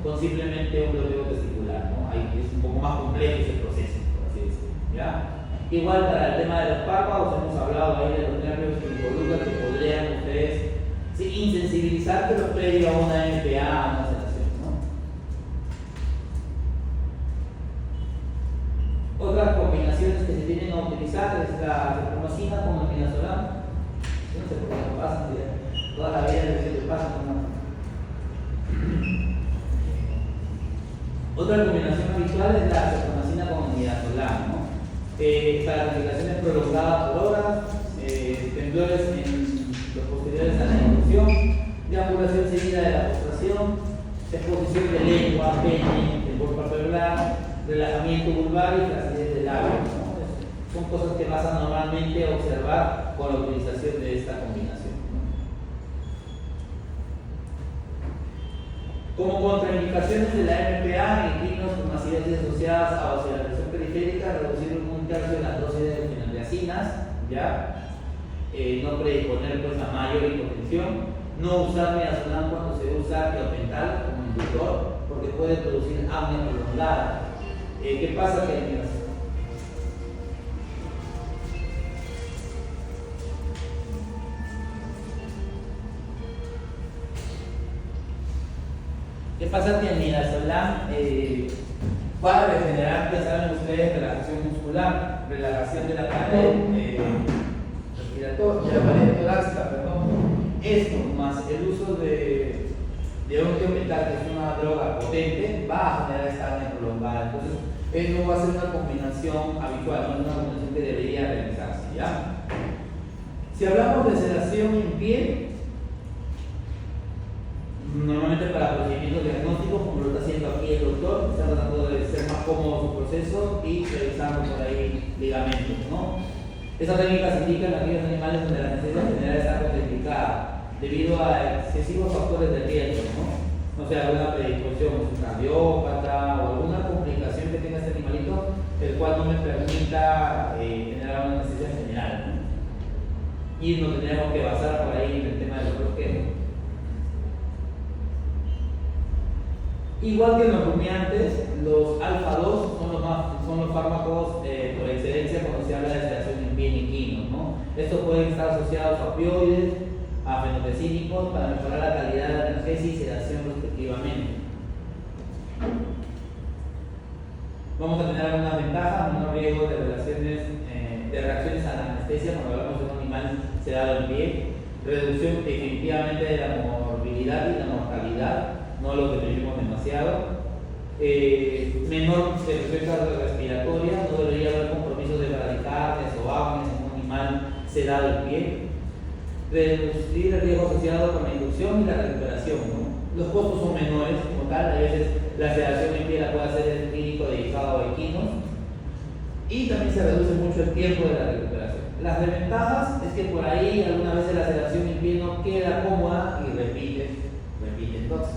con simplemente un bloqueo testicular, ¿no? Ahí es un poco más complejo ese proceso, por así decirlo, ¿ya? Igual para el tema de los párpados, hemos hablado ahí de los nervios que involucran, que podrían ustedes insensibilizar, pero previo a una MPA, a una sedación, ¿no? Otras combinaciones que se tienen a utilizar es la acepromacina con el midazolam. No sé por qué no pasa, toda la vida le pasa, ¿no? Otra combinación habitual es la acepromacina con el midazolam, ¿no? Para complicaciones prolongadas por horas, temblores en los posteriores a la inducción, deambulación seguida de la postración, exposición de lengua, pene, temblor palpebral, relajamiento vulvar y flacidez del labio, ¿no? Son cosas que vas a normalmente observar con la utilización de esta combinación, ¿no? Como contraindicaciones de la MPA, en equinos con acidosis asociadas a vasodilatación periférica, reducir un tercio de las dosis de fenildiazinas, ¿ya? No predisponer pues, a mayor hipotensión, no usar midazolam cuando se usa tiopental como inductor, porque puede producir apnea prolongada. ¿Qué pasa? ¿Qué pasa? Que el midazolam va a regenerar, ya saben ustedes, relajación muscular, relajación de la pared respiratoria, de la pared torácica, perdón. Esto más el uso de un tiopental, que es una droga potente, va a generar esta apnea prolongada. Entonces, no va a ser una combinación habitual, no es una combinación que debería realizarse, ¿ya? Si hablamos de sedación en pie, normalmente para procedimientos diagnósticos, como lo está haciendo aquí el doctor, está tratando de ser más cómodo su proceso y revisando por ahí ligamentos, ¿no? Esta técnica se indica en aquellos animales donde la anestesia general está contraindicada debido a excesivos factores de riesgo, ¿no? O sea, alguna predisposición cardiópata o alguna complicación que tenga este animalito, el cual no me permita generar una anestesia general, ¿no? Y nos tendríamos que basar por ahí en el tema de los bloqueos. Igual que en los rumiantes, los alfa-2 son los fármacos por excelencia cuando se habla de sedación en pie en equinos, ¿no? Estos pueden estar asociados a opioides, a fenotesínicos para mejorar la calidad de la analgesia y sedación respectivamente. Vamos a tener algunas ventajas, menor riesgo de reacciones a la anestesia cuando hablamos de un animal sedado en pie, reducción definitivamente de la morbilidad y la mortalidad, no lo deprimimos demasiado, menor presión cardiorrespiratoria, no debería haber compromisos de bradicardias o apneas en un animal sedado en pie, reducir el riesgo asociado con la inducción y la recuperación, ¿no? Los costos son menores como tal, a veces la sedación en pie la puede hacer el clínico dedicado a equinos y también se reduce mucho el tiempo de la recuperación. Las desventajas es que por ahí algunas veces la sedación en pie no queda cómoda y repite entonces,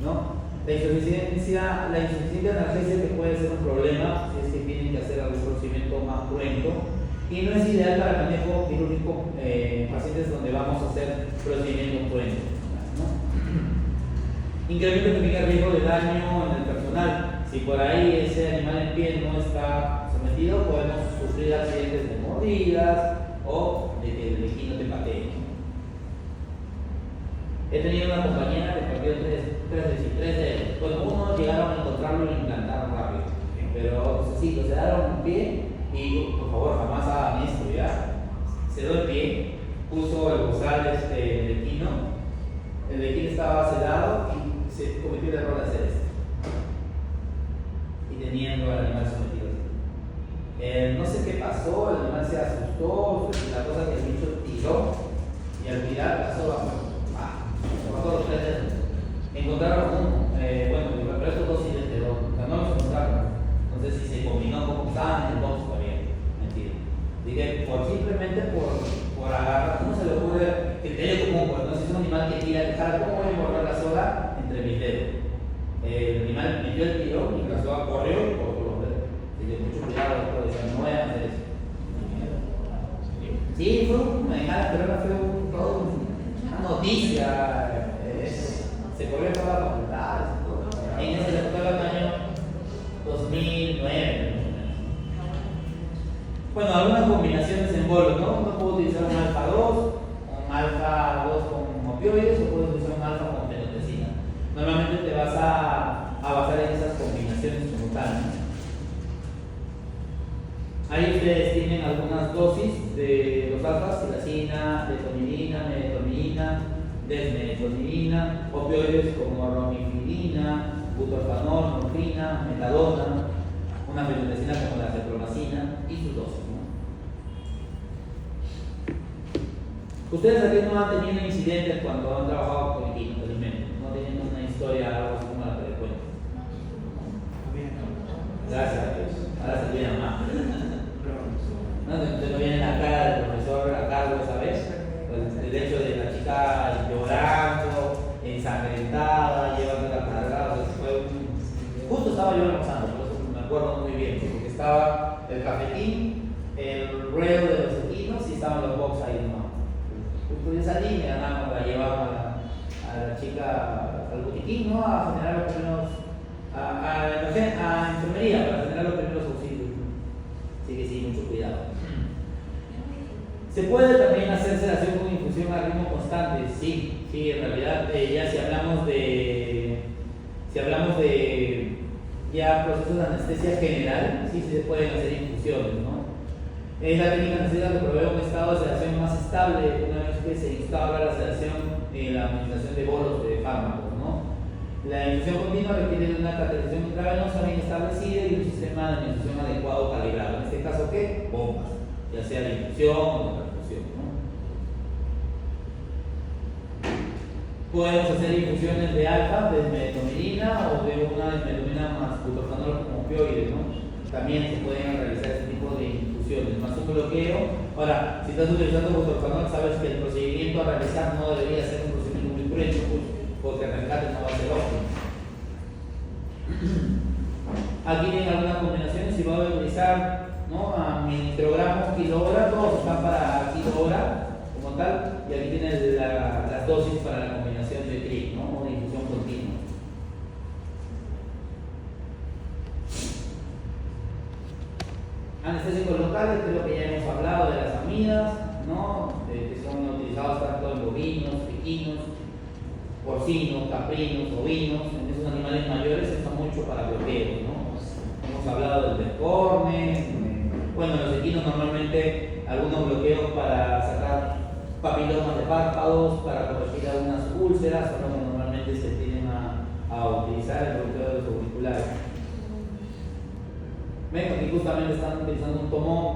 ¿no? La insuficiencia analgésica que puede ser un problema si es que tienen que hacer algún procedimiento más cruento y no es ideal para el manejo quirúrgico en pacientes donde vamos a hacer procedimientos cruentos, ¿no? Incremento también el riesgo de daño en el personal. Si por ahí ese animal en pie no está sometido, podemos sufrir accidentes de mordidas o de que el equino te patee. He tenido una compañera que perdió tres dedos. Bueno, uno llegaron a encontrarlo y lo implantaron rápido, pero sí, lo sedaron en pie y por favor jamás hagan esto, ¿ya? Sedó el pie, puso el bozal del equino, el equino estaba sedado y se cometió el error de hacer esto. Y teniendo al animal sometido. No sé qué pasó, el animal se asustó, la cosa que el bicho tiró y al tirar pasó bajo. Los 3 dedos. Encontraron uno, pero estos dos sí les quedó, o sea, no los encontraron. No sé si se combinó como estaban en el box todavía, mentira. Dije, simplemente por agarrar, ¿cómo se le ocurre? Criterio común, pues no si es un animal que tira, ¿cómo voy a morder la soga entre mis dedos? El animal metió el tirón y la soga corrió y cortó los dedos. Dije, mucho cuidado, no vayan a hacer eso. Sí, fue una manejada, pero no fue una noticia. Se corrió toda la facultad. En ese sector del año 2009. Bueno, algunas combinaciones en bolos, ¿no? Uno puede utilizar un alfa-2, un alfa-2 con opioides o puedes utilizar un alfa con fenotesina. Normalmente te vas a basar en esas combinaciones como tal, ¿no? Ahí ustedes tienen algunas dosis de los alfas, silacina, detonidina, medetomidina, desmedetomidina, opioides como romifidina, butorfanol, morfina, metadona, una fenotesina como la cepromacina y sus dosis, ¿no? Ustedes aquí no han tenido incidentes cuando han trabajado con equipos de alimentos, no tienen una historia algo así como la que les cuento. Gracias a Dios. Ahora se viene más. estaban los box ahí, ¿no? Justo yo salí, me ganamos, la llevamos a la chica al botiquín, ¿no? A generar los primeros, a enfermería para generar los primeros auxilios. Así que sí, mucho cuidado. ¿Se puede también hacer sedación con infusión a ritmo constante? Sí, en realidad ya si hablamos de ya procesos de anestesia general, sí se pueden hacer infusiones, ¿no? Es la técnica anestésica que provee un estado de sedación más estable una vez que se instaura la sedación en la administración de bolos de fármacos, ¿no? La infusión continua requiere de una cateterización intravenosa bien establecida y un sistema de administración adecuado calibrado. En este caso, ¿qué? Bombas, ya sea de infusión o de perfusión, ¿no? Podemos hacer infusiones de alfa, de desmetomidina o de una desmetomidina más butorfanol como opioide, ¿no? También se pueden realizar este tipo de infusiones, más un bloqueo. Ahora, si estás utilizando butorfanol, sabes que el procedimiento a realizar no debería ser un procedimiento muy cruento, porque el rescate no va a ser óptimo. Aquí tienen algunas combinaciones, si voy a utilizar, ¿no? A miligramos, kilogramos, todos están para kilogramos como tal, y aquí tienen las dosis para la combinación de TRIP, ¿no? O de infusión continua. Anestésicos locales, que es lo que ya hemos hablado de las amidas, ¿no? Que son utilizados tanto en bovinos, equinos, porcinos, caprinos, ovinos. En esos animales mayores se usa mucho para bloqueos, ¿no? Hemos hablado del descorne, bueno, los equinos normalmente algunos bloqueos para sacar papilomas de párpados, para corregir algunas úlceras, son los que normalmente se tienden a utilizar el bloqueo de los auriculares. Ven, aquí justamente están utilizando un tomón,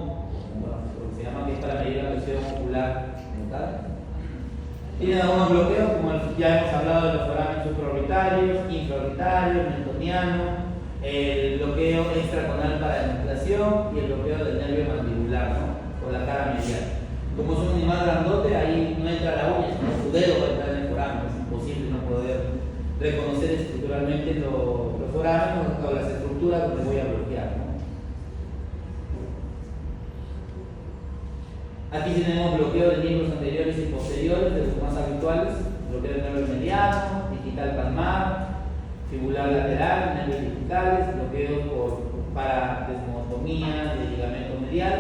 bueno, lo que se llama, que es para medir la presión ocular mental. Tienen algunos bloqueos, como ya hemos hablado de los forámenes supraorbitarios, infraorbitarios, mentoniano, el bloqueo extraconal para la inflación y el bloqueo del nervio mandibular, ¿no? Por la cara medial. Como es un animal grandote, ahí no entra la uña, sino su dedo va a entrar en el foramen. Es imposible no poder reconocer estructuralmente los forámenes o las estructuras donde voy a bloquear, ¿no? Aquí tenemos bloqueo de miembros anteriores y posteriores, de los más habituales, bloqueo del nervio mediano, digital palmar, fibular lateral, nervios digitales, bloqueo para desmotomía de ligamento medial.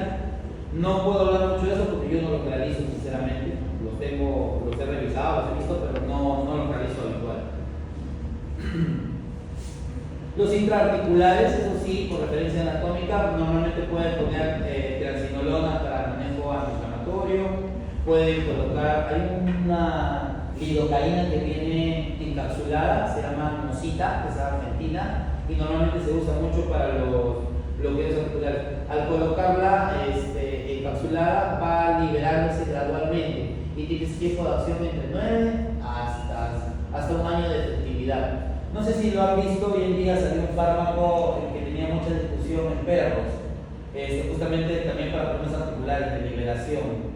No puedo hablar mucho de eso porque yo no lo realizo sinceramente, los he revisado, los he visto, pero no lo realizo habitual. Los intraarticulares, eso sí, por referencia anatómica, normalmente pueden poner triancinolona para manejo antiinflamatorio, pueden colocar, hay una lidocaína que viene encapsulada, se llama Mosita, que es argentina, y normalmente se usa mucho para los bloqueos articulares. Al colocarla encapsulada va liberándose gradualmente y tiene tiempo de acción entre 9 hasta un año de efectividad. No sé si lo han visto, hoy en día salió un fármaco que tenía mucha discusión en perros, justamente también para problemas articulares de liberación.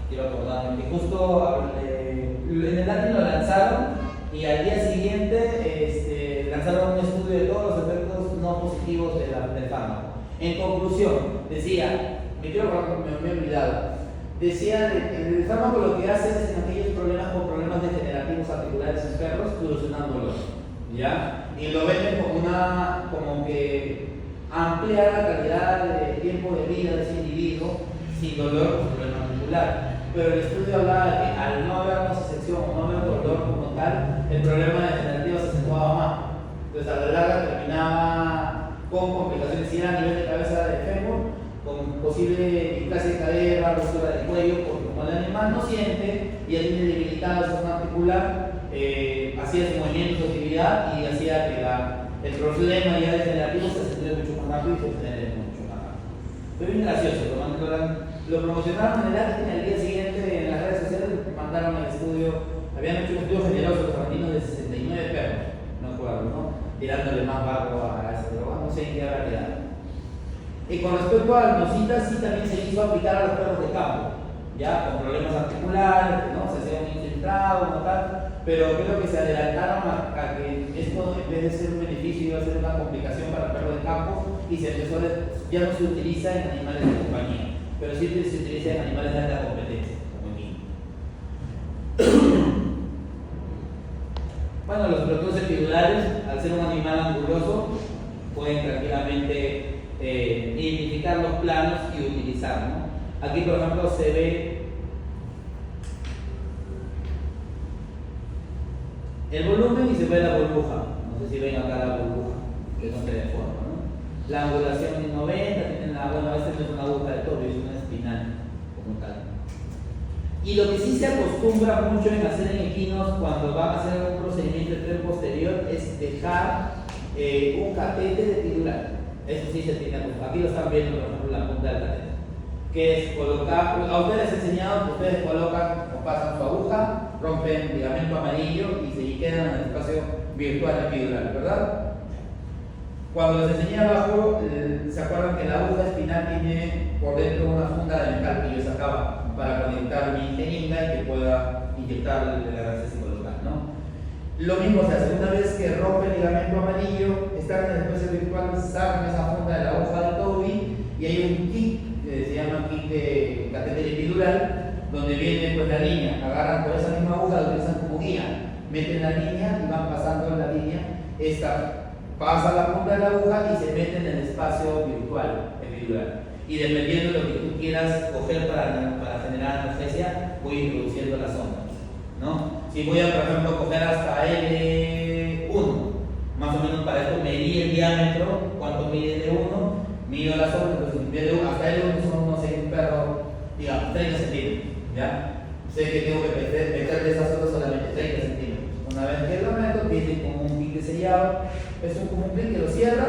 Quiero acordarme que justo en el año lo lanzaron y al día siguiente lanzaron un estudio de todos los efectos no positivos del fármaco. En conclusión, decía, me he olvidado, decía que el fármaco lo que hace es en aquellos problemas con problemas degenerativos articulares en perros, solucionándolo, ¿ya? Y lo venden como que ampliar la calidad de tiempo de vida de ese individuo sin dolor con problema articular. Pero el estudio hablaba de que al no haber una sección o no haber dolor como tal, el problema degenerativo se acentuaba más. Entonces a la larga terminaba con complicaciones, si era a nivel de cabeza de fémur, con posible displasia de cadera, ruptura del cuello, porque como el animal no siente y ya tiene debilitado su zona articular, hacía su movimiento, su actividad y hacía que el problema ya degenerativo se acentúe mucho más rápido y se genere mucho más rápido. Fue bien gracioso, lo promocionaron en el marketing, al día siguiente en las redes sociales mandaron el estudio, habían hecho un estudio generoso los argentinos de 69 perros, no acuerdo, ¿no? Tirándole más barro a esa droga, no sé en qué habrá quedado. Y con respecto a la Mosita, sí también se hizo aplicar a los perros de campo, ya con problemas articulares, ¿no? Se hacía un infiltrado, ¿no? Tal, pero creo que se adelantaron a que esto en vez de ser un beneficio iba a ser una complicación para el perro de campo y se empezó ya no se utiliza en animales de compañía. pero sí se utiliza en animales de alta competencia, como equino. Bueno, los protones epidurales, al ser un animal anguloso, pueden tranquilamente identificar los planos y utilizar, ¿no? Aquí, por ejemplo, se ve el volumen y se ve la burbuja. No sé si ven acá la burbuja, que no se deforma, ¿no? La angulación es 90, tienen bueno, a veces no es una aguja de tobillo, es una espinal, como tal. Y lo que sí se acostumbra mucho en hacer en equinos cuando van a hacer algún procedimiento de tren posterior es dejar un catéter epidural. Eso sí se tiene acostumbrado. Aquí lo están viendo, por ejemplo, la punta del catéter. Que es colocar, a ustedes les he enseñado que ustedes colocan o pasan su aguja, rompen ligamento amarillo y se quedan en el espacio virtual epidural, ¿verdad? Cuando les enseñé abajo, se acuerdan que la aguja espinal tiene por dentro una funda de metal que yo sacaba para conectar mi jeringa y que pueda inyectar el anestésico local, ¿no? Lo mismo se hace, una vez que rompe el ligamento amarillo, están en el espacio virtual, sacan esa funda de la aguja de Toby y hay un kit que se llama kit de catéter epidural, donde viene pues la línea, agarran por esa misma aguja, la utilizan como guía, meten la línea y van pasando la línea, esta pasa la punta de la aguja y se mete en el espacio virtual epidural. Y dependiendo de lo que tú quieras coger para generar anestesia, voy introduciendo las ondas, ¿no? Si voy a, por ejemplo, coger hasta L1, más o menos para esto medí el diámetro, cuánto mide L1, mido las ondas, entonces hasta L1 son, no sé, un perro, digamos, 30 centímetros, ¿ya? Sé que tengo que meterle esas ondas solamente 30 centímetros. Una vez que lo meto, viene como un clic de sellado, es como un clic que lo cierra.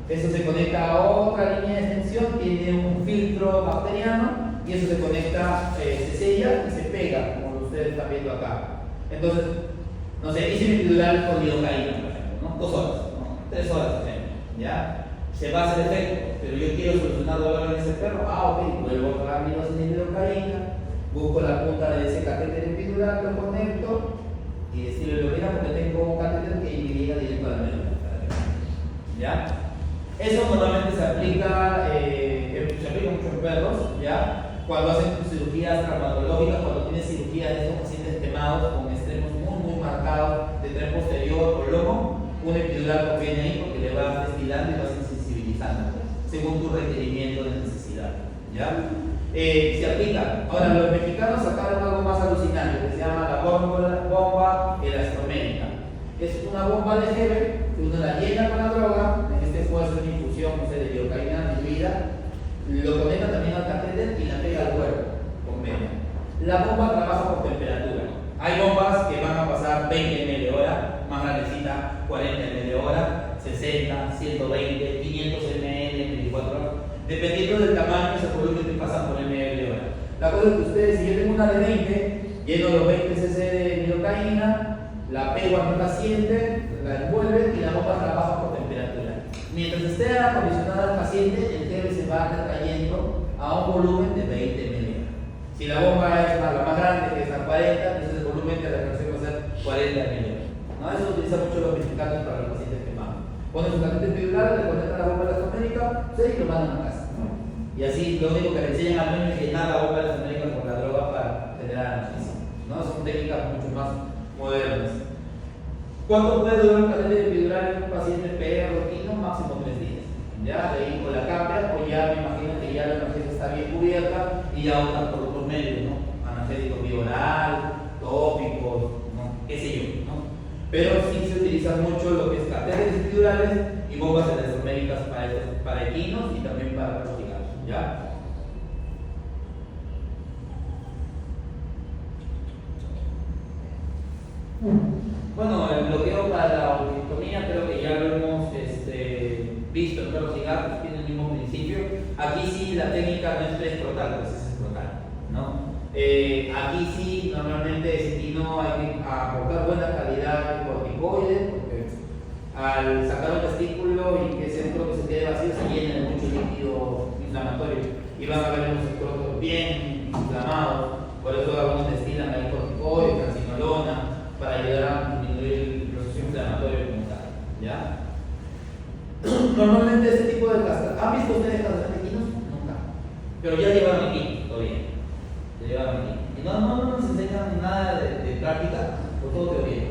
Eso se conecta a otra línea de extensión, tiene un filtro bacteriano y eso se conecta, se sella y se pega, como ustedes están viendo acá. Entonces, no sé, hice mi epidural con lidocaína, por ejemplo, ¿no? 2 horas, ¿no? 3 horas, por ejemplo, ¿ya? Se va a hacer efecto, pero yo quiero solucionar dolor en ese perro, ok, vuelvo a pagar mi dosis de lidocaína, busco la punta de ese catéter epidural, lo conecto y estilo de orina porque tengo un catéter que me llega directo a la médula, ¿ya? Eso normalmente se aplica mucho en perros, ¿ya? Cuando hacen cirugías traumatológicas, cuando tienen cirugía de estos pacientes quemados con extremos muy marcados de tren posterior o lomo, un epidural conviene ahí porque le va destilando y va sensibilizando, según tu requerimiento de necesidad, ¿ya? Se aplica. Ahora, los mexicanos sacaron algo más alucinante que se llama la bomba elastoménica. Es una bomba de Heber que uno la llena con la droga, en este puede ser una infusión, no sé, de lidocaína diluida, lo conecta también al catéter y la pega al cuerpo con vena. La bomba trabaja por temperatura. Hay bombas que van a pasar 20 ml hora, más grandecita 40 ml hora, 60, 120, 500 ml, 24 horas, dependiendo del tamaño y el volumen que pasan por ml hora. La cosa es que ustedes, si yo tengo una de 20, lleno los 20 cc de lidocaína, la pego a mi paciente, la envuelve y la bomba trabaja por temperatura. Mientras esté acondicionada al paciente, el TB se va retrayendo a un volumen de 20 ml. Si la bomba es la más grande, que es a 40, entonces el volumen de la reacción va a ser 40 ml. ¿No? Eso se utiliza mucho los mexicanos para los pacientes quemados. Ponen su catéter epidural, le conectan la bomba elastoménica, y lo mandan a casa. Y así lo único que le enseñan al dueño es llenar la bomba elastoménica con la droga para generar anestesia. ¿No? Son técnicas mucho más modernas. ¿Cuánto puede durar un catéter epidural en un paciente perro equino? Máximo 3 días. Ya, de ahí o la cambia o ya me imagino que ya la emergencia está bien cubierta y ya optan por otros medios, ¿no? Analgésicos vía oral, tópicos, ¿no? Qué sé yo, ¿no? Pero sí se utiliza mucho lo que es catéteres epidurales y bombas elastoménicas para equinos y también para perros gigantes, ¿ya? Bueno, el bloqueo para la auditomía creo que ya lo hemos visto en perros y gatos, tiene el mismo principio. Aquí sí la técnica no es prescrotal, pues es escrotal, ¿no? Aquí sí normalmente ese equino hay que aportar buena calidad de corticoides, porque al sacar un testículo y que ese escroto se quede vacío se llena de mucho líquido inflamatorio y van a ver unos escrotos bien inflamados, por eso algunos destilan ahí corticoides, calcinolona, para ayudar a disminuir el proceso inflamatorio como tal, ¿ya? Normalmente este tipo de castración, ¿han visto ustedes castración de equinos? Nunca. Pero ya llevaron equipo, todo bien. Ya llevaron equipo. Y no nos enseñan nada de práctica, por todo teoría.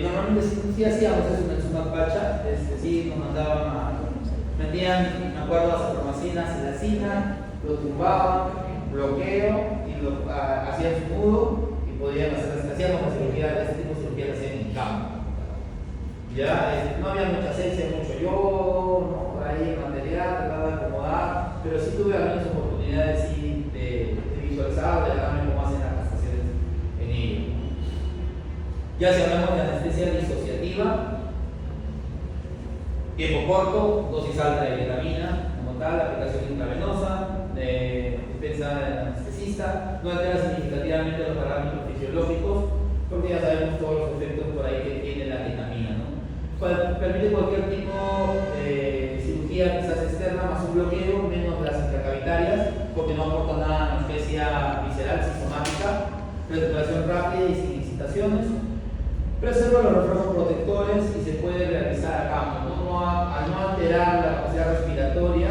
Normalmente sí hacíamos eso en Sumapacha, sí nos mandaban metían, me acuerdo, las apromacinas en la cina, lo tumbaban, bloqueo y hacían su nudo y podían hacíamos cirugía, este tipo de cirugía la hacían en campo. Ya, no había mucha ciencia, mucho yo, ¿no? Por ahí en material, trataba de acomodar, pero sí tuve algunas oportunidades sí, de visualizar, de darme cómo hacen las castraciones en ello. Ya si hablamos de anestesia disociativa, tiempo corto, dosis alta de vitamina, como tal, aplicación intravenosa, dispensa del anestesista, no altera significativamente los parámetros fisiológicos, porque ya sabemos todos los efectos por ahí que tiene la vitamina, ¿no? Permite cualquier tipo de cirugía quizás externa, más un bloqueo, menos las intracavitarias, porque no aporta nada a anestesia visceral, sistemática, recuperación rápida y sin incitaciones. Preserva los reflejos protectores y se puede realizar a campo, al no alterar la capacidad respiratoria.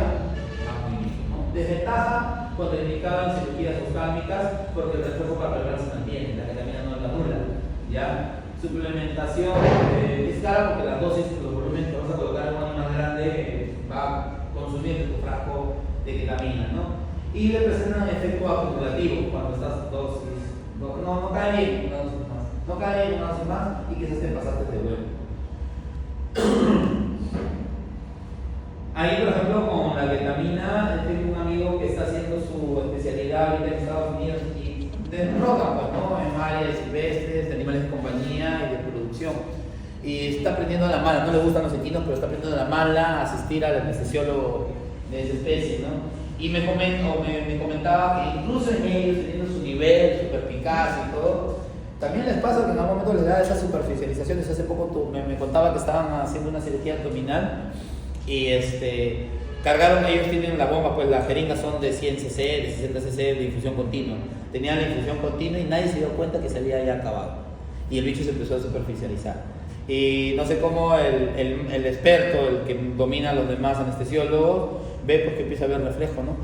Desventaja contraindicada en cirugías oftálmicas porque el reflejo palpebral se mantiene, la ketamina no es la nula. ¿Ya? Suplementación es cara porque las dosis, los volúmenes que vas a colocar en un animal grande va a consumir tu frasco de ketamina, ¿no? Y le presentan efecto acumulativo cuando estas dosis no cae bien una dosis más, no cae bien una dosis más y quizás te pasaste de huevo. Ahí, por ejemplo, con la ketamina, tengo un amigo que está haciendo su especialidad ahorita en Estados Unidos y de roca, pues, ¿no? En áreas silvestres, de animales de compañía y de producción. Y está aprendiendo a la mala, no le gustan los equinos, pero está aprendiendo a la mala a asistir al anestesiólogo de esa especie, ¿no? Y me comentaba que incluso en ellos, teniendo su nivel, su perspicacia y todo, también les pasa que en algún momento les da esas superficializaciones. Hace poco me contaba que estaban haciendo una cirugía abdominal y cargaron, ellos tienen la bomba, pues las jeringas son de 100 cc, de 60 cc de infusión continua. Tenían la infusión continua y nadie se dio cuenta que se había ya acabado. Y el bicho se empezó a superficializar. Y no sé cómo el experto, el que domina a los demás anestesiólogos, ve porque empieza a ver reflejo, ¿no?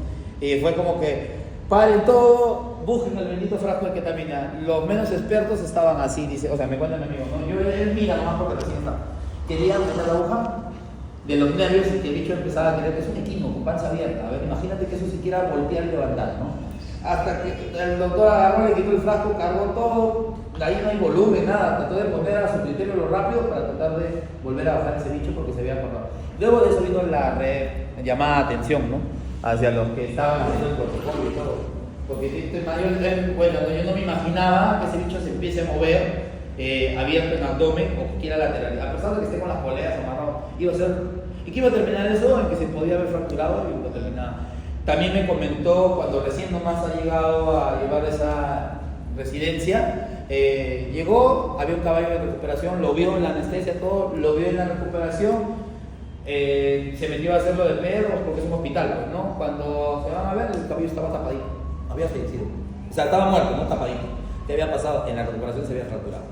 Y fue como que, paren todo, busquen el bendito frasco de ketamina. Los menos expertos estaban así, dice, o sea, me cuenta mi amigo, ¿no? Él mira nomás porque recién está. Querían meter la aguja de los nervios y que el bicho empezaba a querer, que es un equino con panza abierta. A ver, imagínate que eso siquiera voltear y levantar, ¿no? Hasta que el doctor agarró, le quitó el frasco, cargó todo, de ahí no hay volumen, nada, trató de poner a su criterio lo rápido para tratar de volver a bajar ese bicho porque se había acordado. Luego de eso vino la llamada atención, ¿no? Hacia los que estaban haciendo el protocolo y todo. Porque bueno, yo no me imaginaba que ese bicho se empiece a mover abierto en abdomen o quiera lateral, a pesar de que esté con las poleas amarrado, iba a ser, y que iba a terminar eso en que se podía haber fracturado y lo terminaba. También me comentó cuando recién nomás ha llegado a llevar esa residencia, llegó, había un caballo de recuperación, lo vio en la anestesia, todo, lo vio en la recuperación, se metió a hacerlo de perros porque es un hospital, pues, ¿no? Cuando se van a ver, el caballo estaba tapadito, había fallecido, o sea, estaba muerto, no tapadito. ¿Qué había pasado? En la recuperación se había fracturado.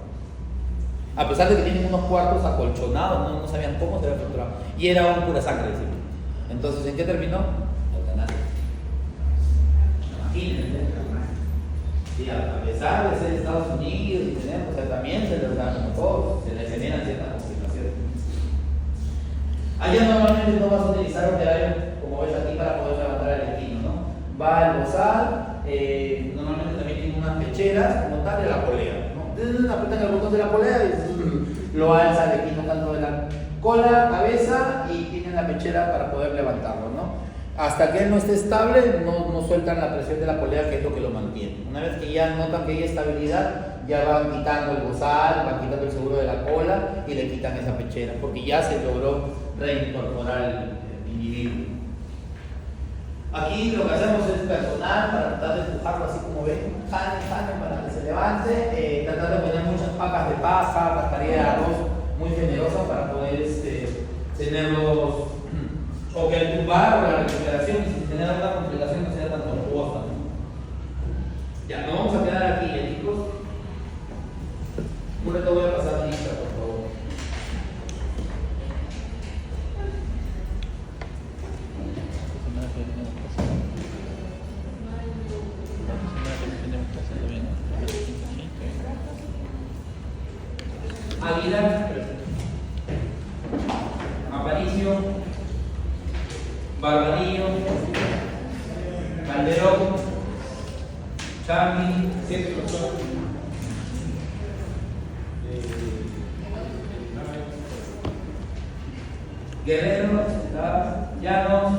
A pesar de que tienen unos cuartos acolchonados, no sabían cómo se había fracturado. Y era un pura sangre, ¿sí? Entonces, ¿en qué terminó? Eutanasia. Imagínense. Sí, a pesar de ser Estados Unidos y tener, o sea, también se les da como todos, se les generan ciertas complicaciones. Allá normalmente no vas a utilizar un terario como ves aquí para poder levantar el equino, ¿no? Va al bozal, normalmente también tiene unas pecheras como tal de la polea, ¿no? Apretan el botón de la polea y lo alza el equino tanto de la cola, cabeza y tienen la pechera para poder levantarlo, ¿no? Hasta que él no esté estable, no sueltan la presión de la polea, que es lo que lo mantiene. Una vez que ya notan que hay estabilidad, ya van quitando el bozal, van quitando el seguro de la cola y le quitan esa pechera, porque ya se logró reincorporar el individuo. Aquí lo que hacemos es personal para tratar de empujarlo así como ven, jalen para que se levante, tratar de poner muchas pacas de paja, cascarilla de arroz muy generosa para poder tenerlos, o que el tumbar o la recuperación sin tener alguna complicación no sea tan tortuosa, ¿no? Ya, nos vamos a quedar aquí, chicos. Un rato voy a pasar lista, por favor. Águila, Aparicio, Barbarillo, Calderón, Chambi, Guerrero, está Llanos,